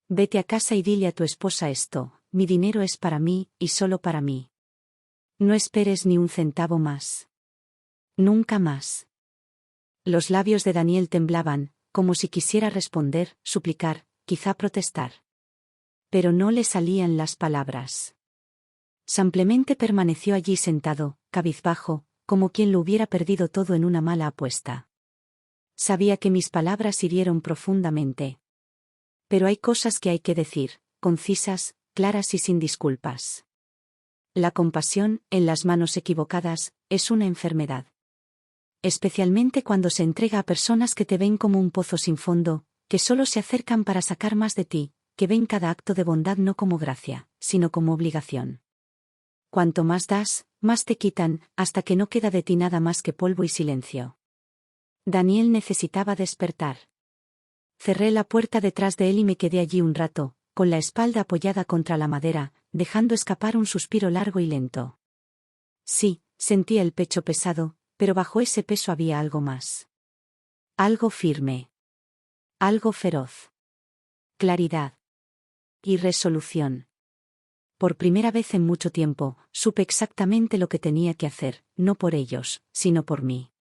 Vete a casa y dile a tu esposa esto, mi dinero es para mí, y solo para mí. No esperes ni un centavo más. Nunca más. Los labios de Daniel temblaban, como si quisiera responder, suplicar, quizá protestar. Pero no le salían las palabras. Simplemente permaneció allí sentado, cabizbajo, como quien lo hubiera perdido todo en una mala apuesta. Sabía que mis palabras hirieron profundamente. Pero hay cosas que hay que decir, concisas, claras y sin disculpas. La compasión, en las manos equivocadas, es una enfermedad. Especialmente cuando se entrega a personas que te ven como un pozo sin fondo, que solo se acercan para sacar más de ti, que ven cada acto de bondad no como gracia, sino como obligación. Cuanto más das, más te quitan, hasta que no queda de ti nada más que polvo y silencio. Daniel necesitaba despertar. Cerré la puerta detrás de él y me quedé allí un rato, con la espalda apoyada contra la madera, dejando escapar un suspiro largo y lento. Sí, sentía el pecho pesado, pero bajo ese peso había algo más. Algo firme. Algo feroz. Claridad. Y resolución. Por primera vez en mucho tiempo, supe exactamente lo que tenía que hacer, no por ellos, sino por mí.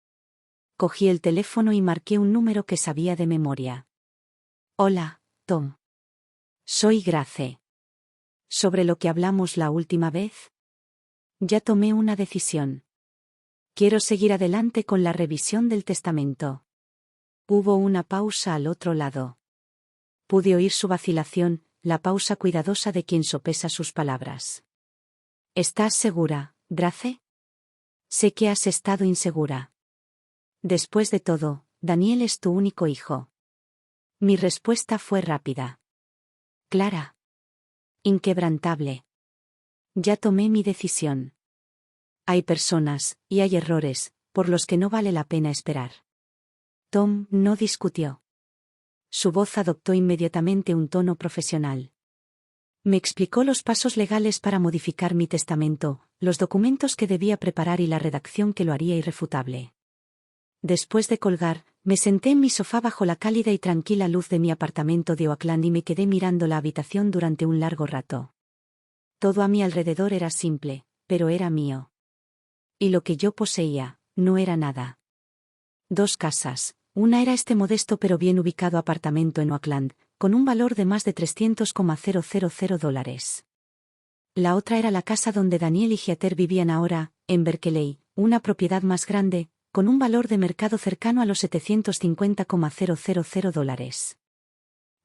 Cogí el teléfono y marqué un número que sabía de memoria. Hola, Tom. Soy Grace. ¿Sobre lo que hablamos la última vez? Ya tomé una decisión. Quiero seguir adelante con la revisión del testamento. Hubo una pausa al otro lado. Pude oír su vacilación, la pausa cuidadosa de quien sopesa sus palabras. ¿Estás segura, Grace? Sé que has estado insegura. Después de todo, Daniel es tu único hijo. Mi respuesta fue rápida. Clara. Inquebrantable. Ya tomé mi decisión. Hay personas, y hay errores, por los que no vale la pena esperar. Tom no discutió. Su voz adoptó inmediatamente un tono profesional. Me explicó los pasos legales para modificar mi testamento, los documentos que debía preparar y la redacción que lo haría irrefutable. Después de colgar, me senté en mi sofá bajo la cálida y tranquila luz de mi apartamento de Oakland y me quedé mirando la habitación durante un largo rato. Todo a mi alrededor era simple, pero era mío. Y lo que yo poseía, no era nada. 2 casas. Una era este modesto pero bien ubicado apartamento en Oakland, con un valor de más de $300,000. La otra era la casa donde Daniel y Heather vivían ahora, en Berkeley, una propiedad más grande, con un valor de mercado cercano a los $750,000.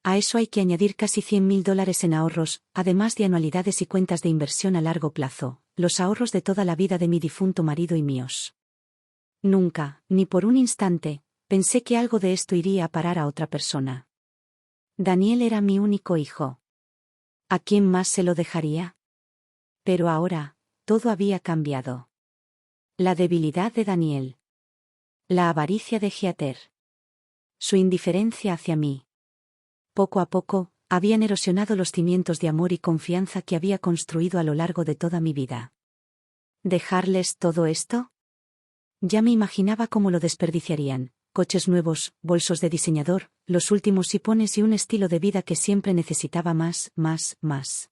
A eso hay que añadir casi $100,000 en ahorros, además de anualidades y cuentas de inversión a largo plazo, los ahorros de toda la vida de mi difunto marido y míos. Nunca, ni por un instante, pensé que algo de esto iría a parar a otra persona. Daniel era mi único hijo. ¿A quién más se lo dejaría? Pero ahora, todo había cambiado. La debilidad de Daniel. La avaricia de Heather. Su indiferencia hacia mí. Poco a poco, habían erosionado los cimientos de amor y confianza que había construido a lo largo de toda mi vida. ¿Dejarles todo esto? Ya me imaginaba cómo lo desperdiciarían, coches nuevos, bolsos de diseñador, los últimos sipones y un estilo de vida que siempre necesitaba más, más, más.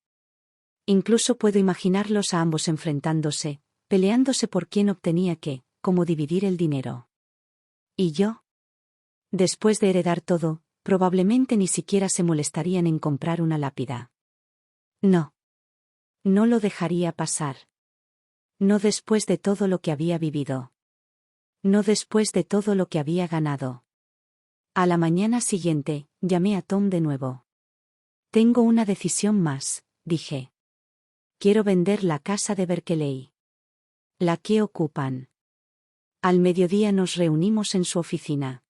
Incluso puedo imaginarlos a ambos enfrentándose, peleándose por quién obtenía qué, cómo dividir el dinero. ¿Y yo? Después de heredar todo, probablemente ni siquiera se molestarían en comprar una lápida. No. No lo dejaría pasar. No después de todo lo que había vivido. No después de todo lo que había ganado. A la mañana siguiente, llamé a Tom de nuevo. Tengo una decisión más, dije. Quiero vender la casa de Berkeley. La que ocupan. Al mediodía nos reunimos en su oficina.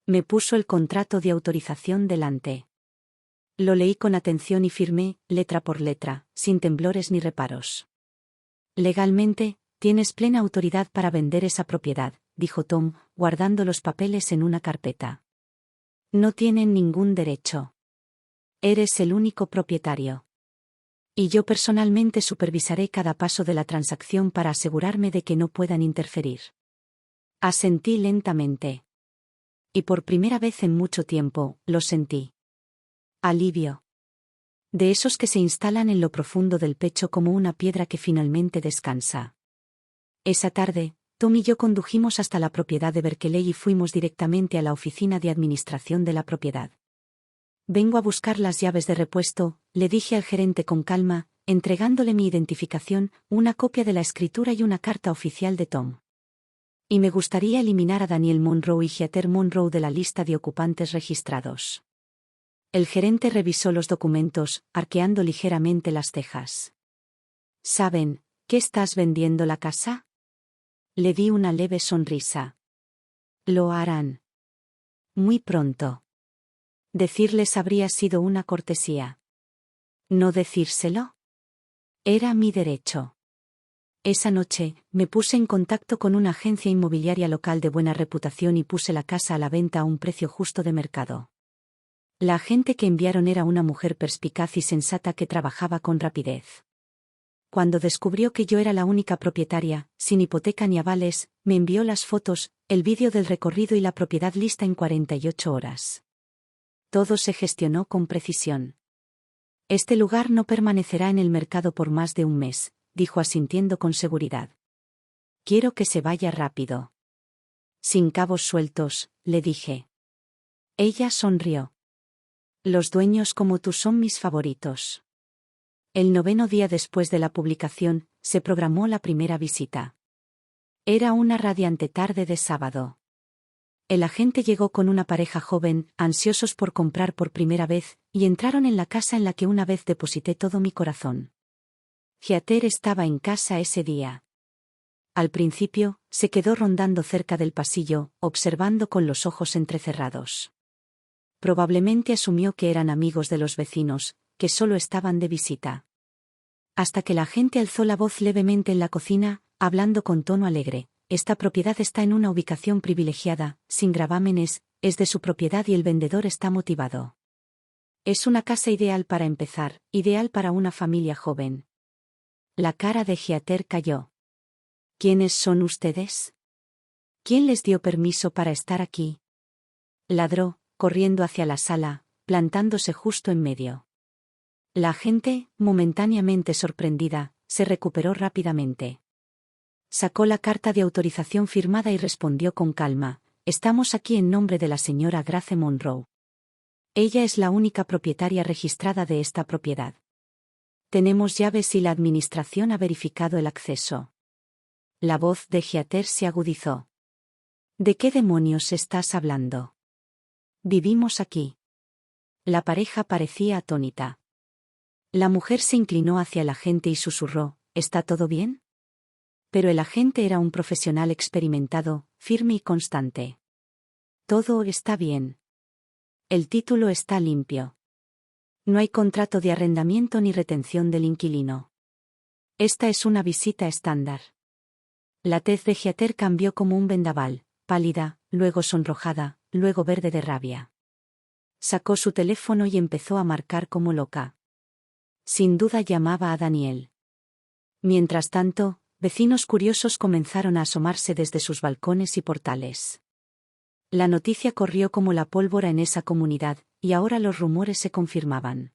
Me puso el contrato de autorización delante. Lo leí con atención y firmé, letra por letra, sin temblores ni reparos. Legalmente, tienes plena autoridad para vender esa propiedad, dijo Tom, guardando los papeles en una carpeta. No tienen ningún derecho. Eres el único propietario. Y yo personalmente supervisaré cada paso de la transacción para asegurarme de que no puedan interferir. Asentí lentamente. Y por primera vez en mucho tiempo, lo sentí. Alivio. De esos que se instalan en lo profundo del pecho como una piedra que finalmente descansa. Esa tarde, Tom y yo condujimos hasta la propiedad de Berkeley y fuimos directamente a la oficina de administración de la propiedad. Vengo a buscar las llaves de repuesto, le dije al gerente con calma, entregándole mi identificación, una copia de la escritura y una carta oficial de Tom. Y me gustaría eliminar a Daniel Monroe y Heather Monroe de la lista de ocupantes registrados. El gerente revisó los documentos, arqueando ligeramente las cejas. ¿Saben que estás vendiendo la casa? Le di una leve sonrisa. Lo harán. Muy pronto. Decirles habría sido una cortesía. ¿No decírselo? Era mi derecho. Esa noche, me puse en contacto con una agencia inmobiliaria local de buena reputación y puse la casa a la venta a un precio justo de mercado. La agente que enviaron era una mujer perspicaz y sensata que trabajaba con rapidez. Cuando descubrió que yo era la única propietaria, sin hipoteca ni avales, me envió las fotos, el vídeo del recorrido y la propiedad lista en 48 horas. Todo se gestionó con precisión. Este lugar no permanecerá en el mercado por más de un mes, dijo asintiendo con seguridad. Quiero que se vaya rápido. Sin cabos sueltos, le dije. Ella sonrió. Los dueños como tú son mis favoritos. El 9º día después de la publicación, se programó la primera visita. Era una radiante tarde de sábado. El agente llegó con una pareja joven, ansiosos por comprar por primera vez, y entraron en la casa en la que una vez deposité todo mi corazón. Heather estaba en casa ese día. Al principio, se quedó rondando cerca del pasillo, observando con los ojos entrecerrados. Probablemente asumió que eran amigos de los vecinos, que solo estaban de visita. Hasta que la agente alzó la voz levemente en la cocina, hablando con tono alegre. Esta propiedad está en una ubicación privilegiada, sin gravámenes, es de su propiedad y el vendedor está motivado. Es una casa ideal para empezar, ideal para una familia joven. La cara de Heather cayó. ¿Quiénes son ustedes? ¿Quién les dio permiso para estar aquí? Ladró, corriendo hacia la sala, plantándose justo en medio. La agente, momentáneamente sorprendida, se recuperó rápidamente. Sacó la carta de autorización firmada y respondió con calma, estamos aquí en nombre de la señora Grace Monroe. Ella es la única propietaria registrada de esta propiedad. Tenemos llaves y la administración ha verificado el acceso. La voz de Heather se agudizó. ¿De qué demonios estás hablando? Vivimos aquí. La pareja parecía atónita. La mujer se inclinó hacia el agente y susurró, ¿está todo bien? Pero el agente era un profesional experimentado, firme y constante. Todo está bien. El título está limpio. No hay contrato de arrendamiento ni retención del inquilino. Esta es una visita estándar. La tez de Heather cambió como un vendaval, pálida, luego sonrojada, luego verde de rabia. Sacó su teléfono y empezó a marcar como loca. Sin duda llamaba a Daniel. Mientras tanto, vecinos curiosos comenzaron a asomarse desde sus balcones y portales. La noticia corrió como la pólvora en esa comunidad, y ahora los rumores se confirmaban.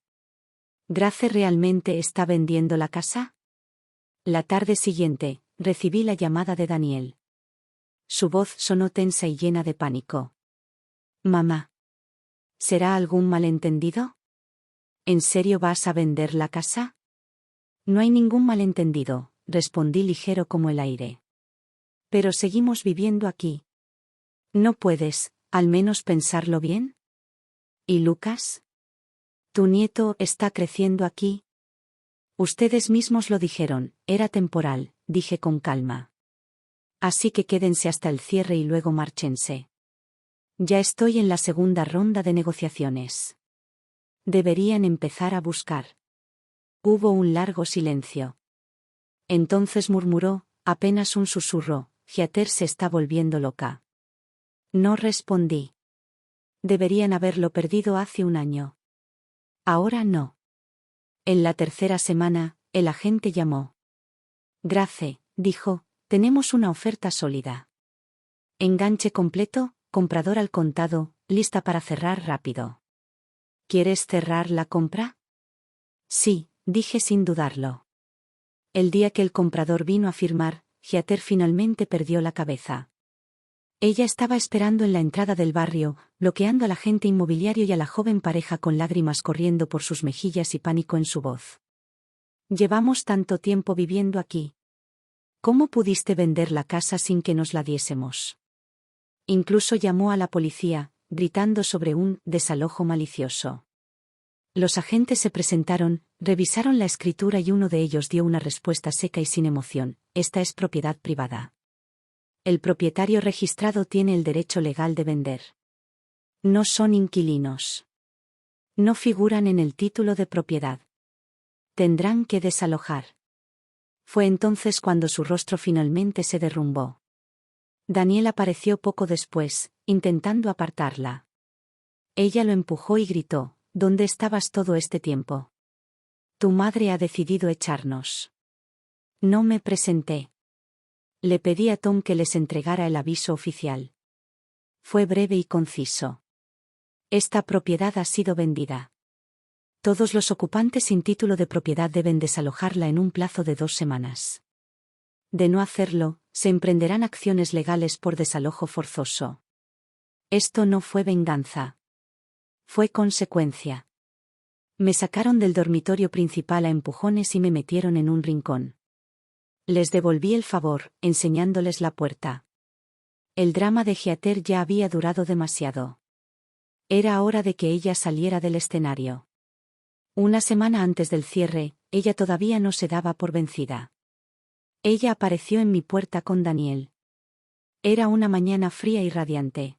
¿Grace realmente está vendiendo la casa? La tarde siguiente, recibí la llamada de Daniel. Su voz sonó tensa y llena de pánico. Mamá. ¿Será algún malentendido? ¿En serio vas a vender la casa? No hay ningún malentendido, respondí ligero como el aire. Pero seguimos viviendo aquí. ¿No puedes, al menos pensarlo bien? ¿Y Lucas? ¿Tu nieto está creciendo aquí? Ustedes mismos lo dijeron, era temporal, dije con calma. Así que quédense hasta el cierre y luego márchense. Ya estoy en la segunda ronda de negociaciones. Deberían empezar a buscar. Hubo un largo silencio. Entonces murmuró, apenas un susurro, Heather se está volviendo loca. No respondí. Deberían haberlo perdido hace un año. Ahora no. En la tercera semana, el agente llamó. Grace, dijo, tenemos una oferta sólida. Enganche completo, comprador al contado, lista para cerrar rápido. ¿Quieres cerrar la compra? Sí, dije sin dudarlo. El día que el comprador vino a firmar, Heather finalmente perdió la cabeza. Ella estaba esperando en la entrada del barrio, bloqueando al agente inmobiliario y a la joven pareja con lágrimas corriendo por sus mejillas y pánico en su voz. Llevamos tanto tiempo viviendo aquí. ¿Cómo pudiste vender la casa sin que nos la diésemos? Incluso llamó a la policía, gritando sobre un desalojo malicioso. Los agentes se presentaron, revisaron la escritura y uno de ellos dio una respuesta seca y sin emoción: esta es propiedad privada. El propietario registrado tiene el derecho legal de vender. No son inquilinos. No figuran en el título de propiedad. Tendrán que desalojar. Fue entonces cuando su rostro finalmente se derrumbó. Daniel apareció poco después, intentando apartarla. Ella lo empujó y gritó: ¿dónde estabas todo este tiempo? Tu madre ha decidido echarnos. No me presenté. Le pedí a Tom que les entregara el aviso oficial. Fue breve y conciso. Esta propiedad ha sido vendida. Todos los ocupantes sin título de propiedad deben desalojarla en un plazo de 2 semanas. De no hacerlo, se emprenderán acciones legales por desalojo forzoso. Esto no fue venganza. Fue consecuencia. Me sacaron del dormitorio principal a empujones y me metieron en un rincón. Les devolví el favor, enseñándoles la puerta. El drama de Heather ya había durado demasiado. Era hora de que ella saliera del escenario. Una semana antes del cierre, ella todavía no se daba por vencida. Ella apareció en mi puerta con Daniel. Era una mañana fría y radiante.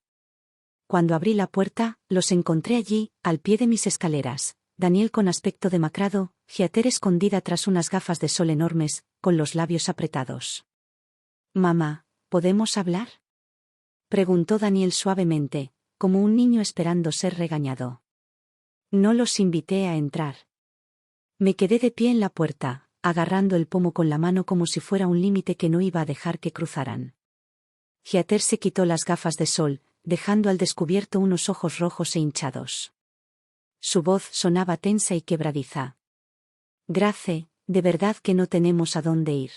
Cuando abrí la puerta, los encontré allí, al pie de mis escaleras, Daniel con aspecto demacrado, Heather escondida tras unas gafas de sol enormes, con los labios apretados. «Mamá, ¿podemos hablar?», preguntó Daniel suavemente, como un niño esperando ser regañado. No los invité a entrar. Me quedé de pie en la puerta, agarrando el pomo con la mano como si fuera un límite que no iba a dejar que cruzaran. Heather se quitó las gafas de sol, dejando al descubierto unos ojos rojos e hinchados. Su voz sonaba tensa y quebradiza. «Grace, de verdad que no tenemos a dónde ir.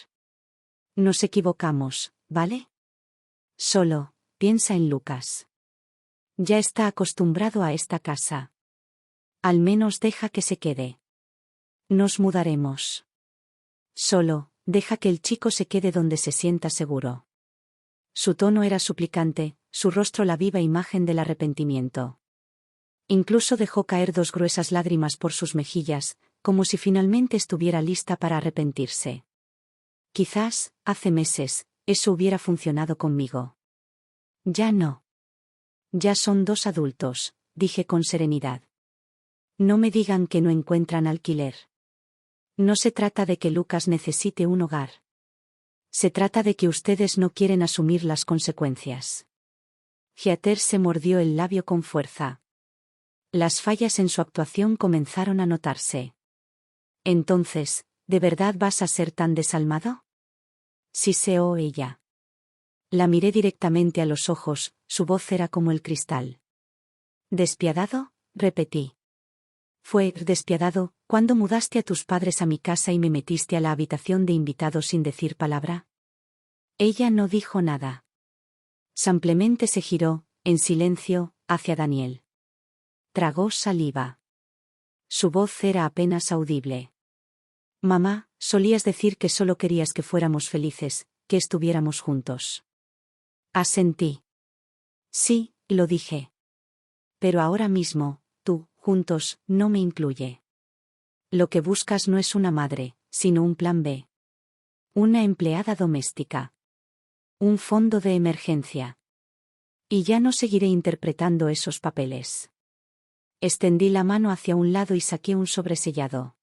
Nos equivocamos, ¿vale? Solo, piensa en Lucas. Ya está acostumbrado a esta casa. Al menos deja que se quede. Nos mudaremos. Solo, deja que el chico se quede donde se sienta seguro». Su tono era suplicante, su rostro la viva imagen del arrepentimiento. Incluso dejó caer 2 gruesas lágrimas por sus mejillas, como si finalmente estuviera lista para arrepentirse. Quizás, hace meses, eso hubiera funcionado conmigo. Ya no. Ya son 2 adultos, dije con serenidad. No me digan que no encuentran alquiler. No se trata de que Lucas necesite un hogar. Se trata de que ustedes no quieren asumir las consecuencias. Heather se mordió el labio con fuerza. Las fallas en su actuación comenzaron a notarse. Entonces, ¿de verdad vas a ser tan desalmado? Siseó ella. La miré directamente a los ojos, su voz era como el cristal. ¿Despiadado? Repetí. Fue despiadado cuando mudaste a tus padres a mi casa y me metiste a la habitación de invitados sin decir palabra. Ella no dijo nada. Simplemente se giró, en silencio, hacia Daniel. Tragó saliva. Su voz era apenas audible. Mamá, solías decir que solo querías que fuéramos felices, que estuviéramos juntos. Asentí. Sí, lo dije. Pero ahora mismo, tú, juntos, no me incluye. Lo que buscas no es una madre, sino un plan B. Una empleada doméstica. Un fondo de emergencia. Y ya no seguiré interpretando esos papeles. Extendí la mano hacia un lado y saqué un sobresellado.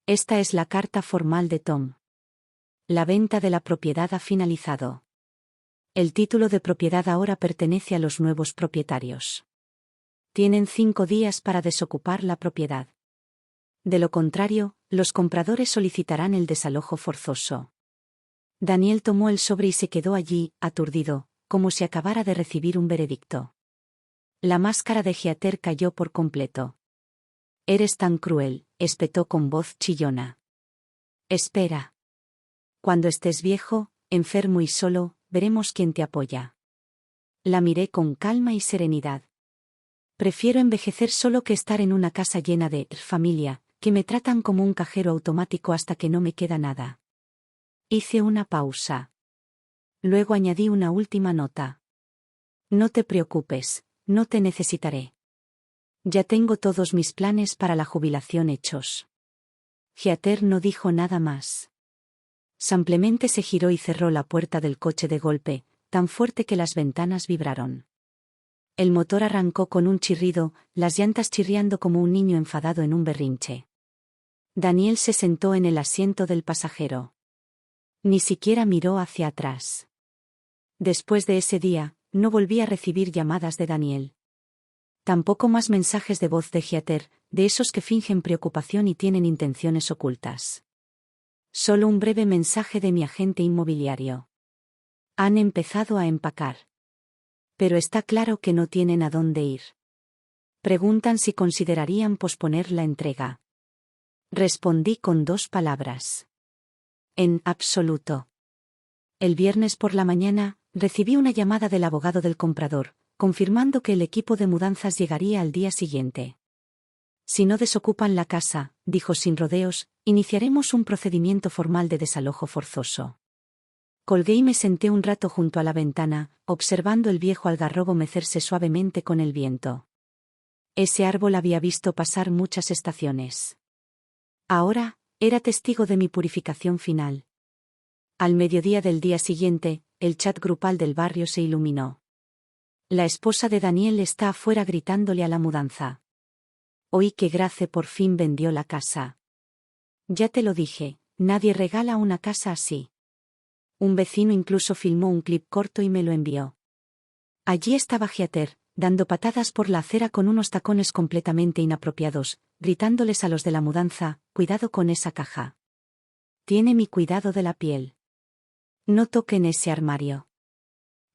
Esta es la carta formal de Tom. La venta de la propiedad ha finalizado. El título de propiedad ahora pertenece a los nuevos propietarios. Tienen 5 días para desocupar la propiedad. De lo contrario, los compradores solicitarán el desalojo forzoso. Daniel tomó el sobre y se quedó allí, aturdido, como si acabara de recibir un veredicto. La máscara de Heather cayó por completo. Eres tan cruel, espetó con voz chillona. Espera. Cuando estés viejo, enfermo y solo, veremos quién te apoya. La miré con calma y serenidad. Prefiero envejecer solo que estar en una casa llena de familia, que me tratan como un cajero automático hasta que no me queda nada. Hice una pausa. Luego añadí una última nota. No te preocupes, no te necesitaré. Ya tengo todos mis planes para la jubilación hechos. Heather no dijo nada más. Simplemente se giró y cerró la puerta del coche de golpe, tan fuerte que las ventanas vibraron. El motor arrancó con un chirrido, las llantas chirriando como un niño enfadado en un berrinche. Daniel se sentó en el asiento del pasajero. Ni siquiera miró hacia atrás. Después de ese día, no volví a recibir llamadas de Daniel. Tampoco más mensajes de voz de Heather, de esos que fingen preocupación y tienen intenciones ocultas. Solo un breve mensaje de mi agente inmobiliario. Han empezado a empacar. Pero está claro que no tienen a dónde ir. Preguntan si considerarían posponer la entrega. Respondí con 2 palabras. En absoluto. El viernes por la mañana, recibí una llamada del abogado del comprador, confirmando que el equipo de mudanzas llegaría al día siguiente. Si no desocupan la casa, dijo sin rodeos, iniciaremos un procedimiento formal de desalojo forzoso. Colgué y me senté un rato junto a la ventana, observando el viejo algarrobo mecerse suavemente con el viento. Ese árbol había visto pasar muchas estaciones. Ahora, era testigo de mi purificación final. Al mediodía del día siguiente, el chat grupal del barrio se iluminó. La esposa de Daniel está afuera gritándole a la mudanza. Oí que Grace por fin vendió la casa. Ya te lo dije, nadie regala una casa así. Un vecino incluso filmó un clip corto y me lo envió. Allí estaba Heather, dando patadas por la acera con unos tacones completamente inapropiados, gritándoles a los de la mudanza, cuidado con esa caja. Tiene mi cuidado de la piel. No toquen ese armario.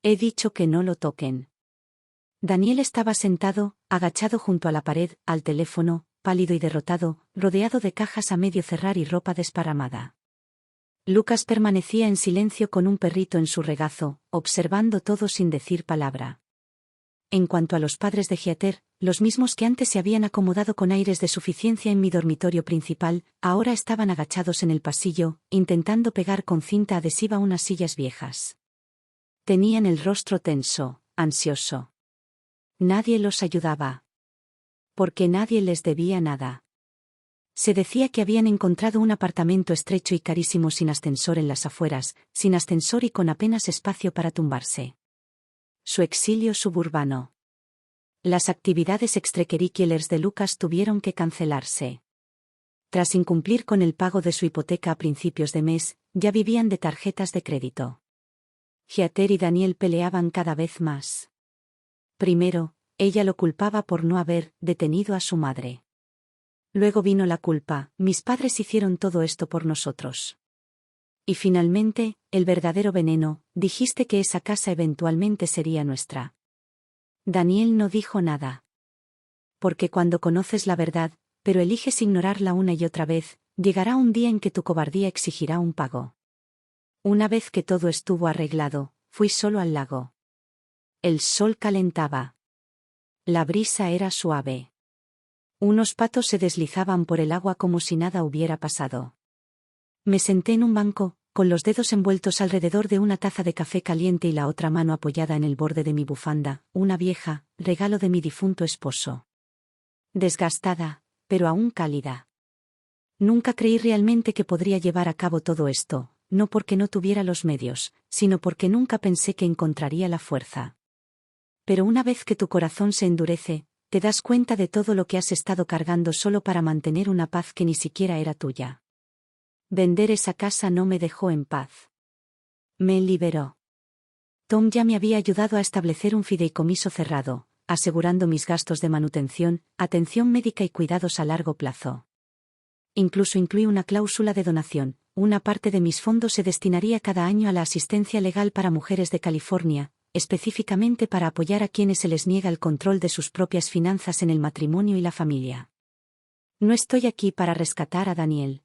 He dicho que no lo toquen. Daniel estaba sentado, agachado junto a la pared, al teléfono, pálido y derrotado, rodeado de cajas a medio cerrar y ropa desparramada. Lucas permanecía en silencio con un perrito en su regazo, observando todo sin decir palabra. En cuanto a los padres de Heather, los mismos que antes se habían acomodado con aires de suficiencia en mi dormitorio principal, ahora estaban agachados en el pasillo, intentando pegar con cinta adhesiva unas sillas viejas. Tenían el rostro tenso, ansioso. Nadie los ayudaba. Porque nadie les debía nada. Se decía que habían encontrado un apartamento estrecho y carísimo sin ascensor en las afueras, sin ascensor y con apenas espacio para tumbarse. Su exilio suburbano. Las actividades extracurriculares de Lucas tuvieron que cancelarse. Tras incumplir con el pago de su hipoteca a principios de mes, ya vivían de tarjetas de crédito. Heather y Daniel peleaban cada vez más. Primero, ella lo culpaba por no haber detenido a su madre. Luego vino la culpa, mis padres hicieron todo esto por nosotros. Y finalmente, el verdadero veneno, dijiste que esa casa eventualmente sería nuestra. Daniel no dijo nada. Porque cuando conoces la verdad, pero eliges ignorarla una y otra vez, llegará un día en que tu cobardía exigirá un pago. Una vez que todo estuvo arreglado, fui solo al lago. El sol calentaba. La brisa era suave. Unos patos se deslizaban por el agua como si nada hubiera pasado. Me senté en un banco, con los dedos envueltos alrededor de una taza de café caliente y la otra mano apoyada en el borde de mi bufanda, una vieja, regalo de mi difunto esposo. Desgastada, pero aún cálida. Nunca creí realmente que podría llevar a cabo todo esto, no porque no tuviera los medios, sino porque nunca pensé que encontraría la fuerza. Pero una vez que tu corazón se endurece, te das cuenta de todo lo que has estado cargando solo para mantener una paz que ni siquiera era tuya. Vender esa casa no me dejó en paz. Me liberó. Tom ya me había ayudado a establecer un fideicomiso cerrado, asegurando mis gastos de manutención, atención médica y cuidados a largo plazo. Incluso incluí una cláusula de donación. Una parte de mis fondos se destinaría cada año a la asistencia legal para mujeres de California, específicamente para apoyar a quienes se les niega el control de sus propias finanzas en el matrimonio y la familia. No estoy aquí para rescatar a Daniel.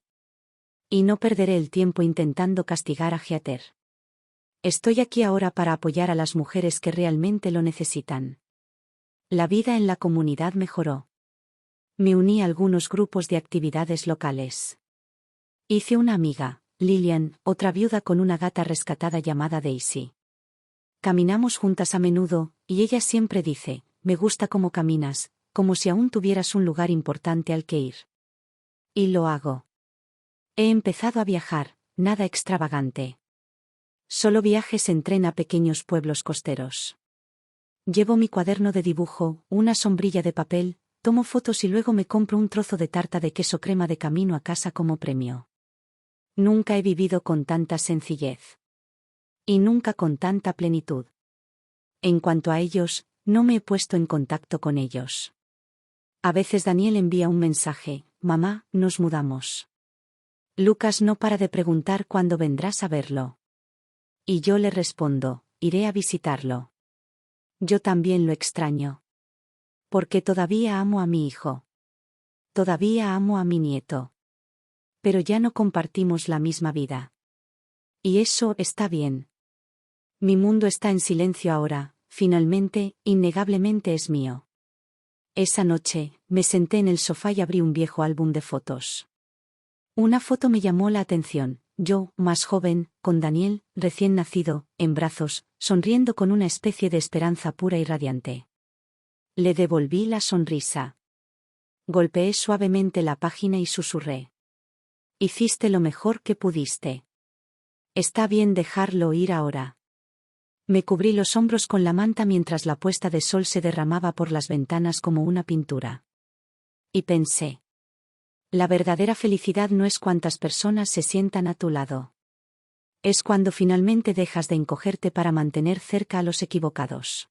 Y no perderé el tiempo intentando castigar a Heather. Estoy aquí ahora para apoyar a las mujeres que realmente lo necesitan. La vida en la comunidad mejoró. Me uní a algunos grupos de actividades locales. Hice una amiga, Lillian, otra viuda con una gata rescatada llamada Daisy. Caminamos juntas a menudo, y ella siempre dice, me gusta cómo caminas, como si aún tuvieras un lugar importante al que ir. Y lo hago. He empezado a viajar, nada extravagante. Solo viajes en tren a pequeños pueblos costeros. Llevo mi cuaderno de dibujo, una sombrilla de papel, tomo fotos y luego me compro un trozo de tarta de queso crema de camino a casa como premio. Nunca he vivido con tanta sencillez. Y nunca con tanta plenitud. En cuanto a ellos, no me he puesto en contacto con ellos. A veces Daniel envía un mensaje, mamá, nos mudamos. Lucas no para de preguntar cuándo vendrás a verlo. Y yo le respondo, iré a visitarlo. Yo también lo extraño. Porque todavía amo a mi hijo. Todavía amo a mi nieto. Pero ya no compartimos la misma vida. Y eso está bien. Mi mundo está en silencio ahora, finalmente, innegablemente es mío. Esa noche, me senté en el sofá y abrí un viejo álbum de fotos. Una foto me llamó la atención, yo, más joven, con Daniel, recién nacido, en brazos, sonriendo con una especie de esperanza pura y radiante. Le devolví la sonrisa. Golpeé suavemente la página y susurré. Hiciste lo mejor que pudiste. Está bien dejarlo ir ahora. Me cubrí los hombros con la manta mientras la puesta de sol se derramaba por las ventanas como una pintura. Y pensé. La verdadera felicidad no es cuántas personas se sientan a tu lado. Es cuando finalmente dejas de encogerte para mantener cerca a los equivocados.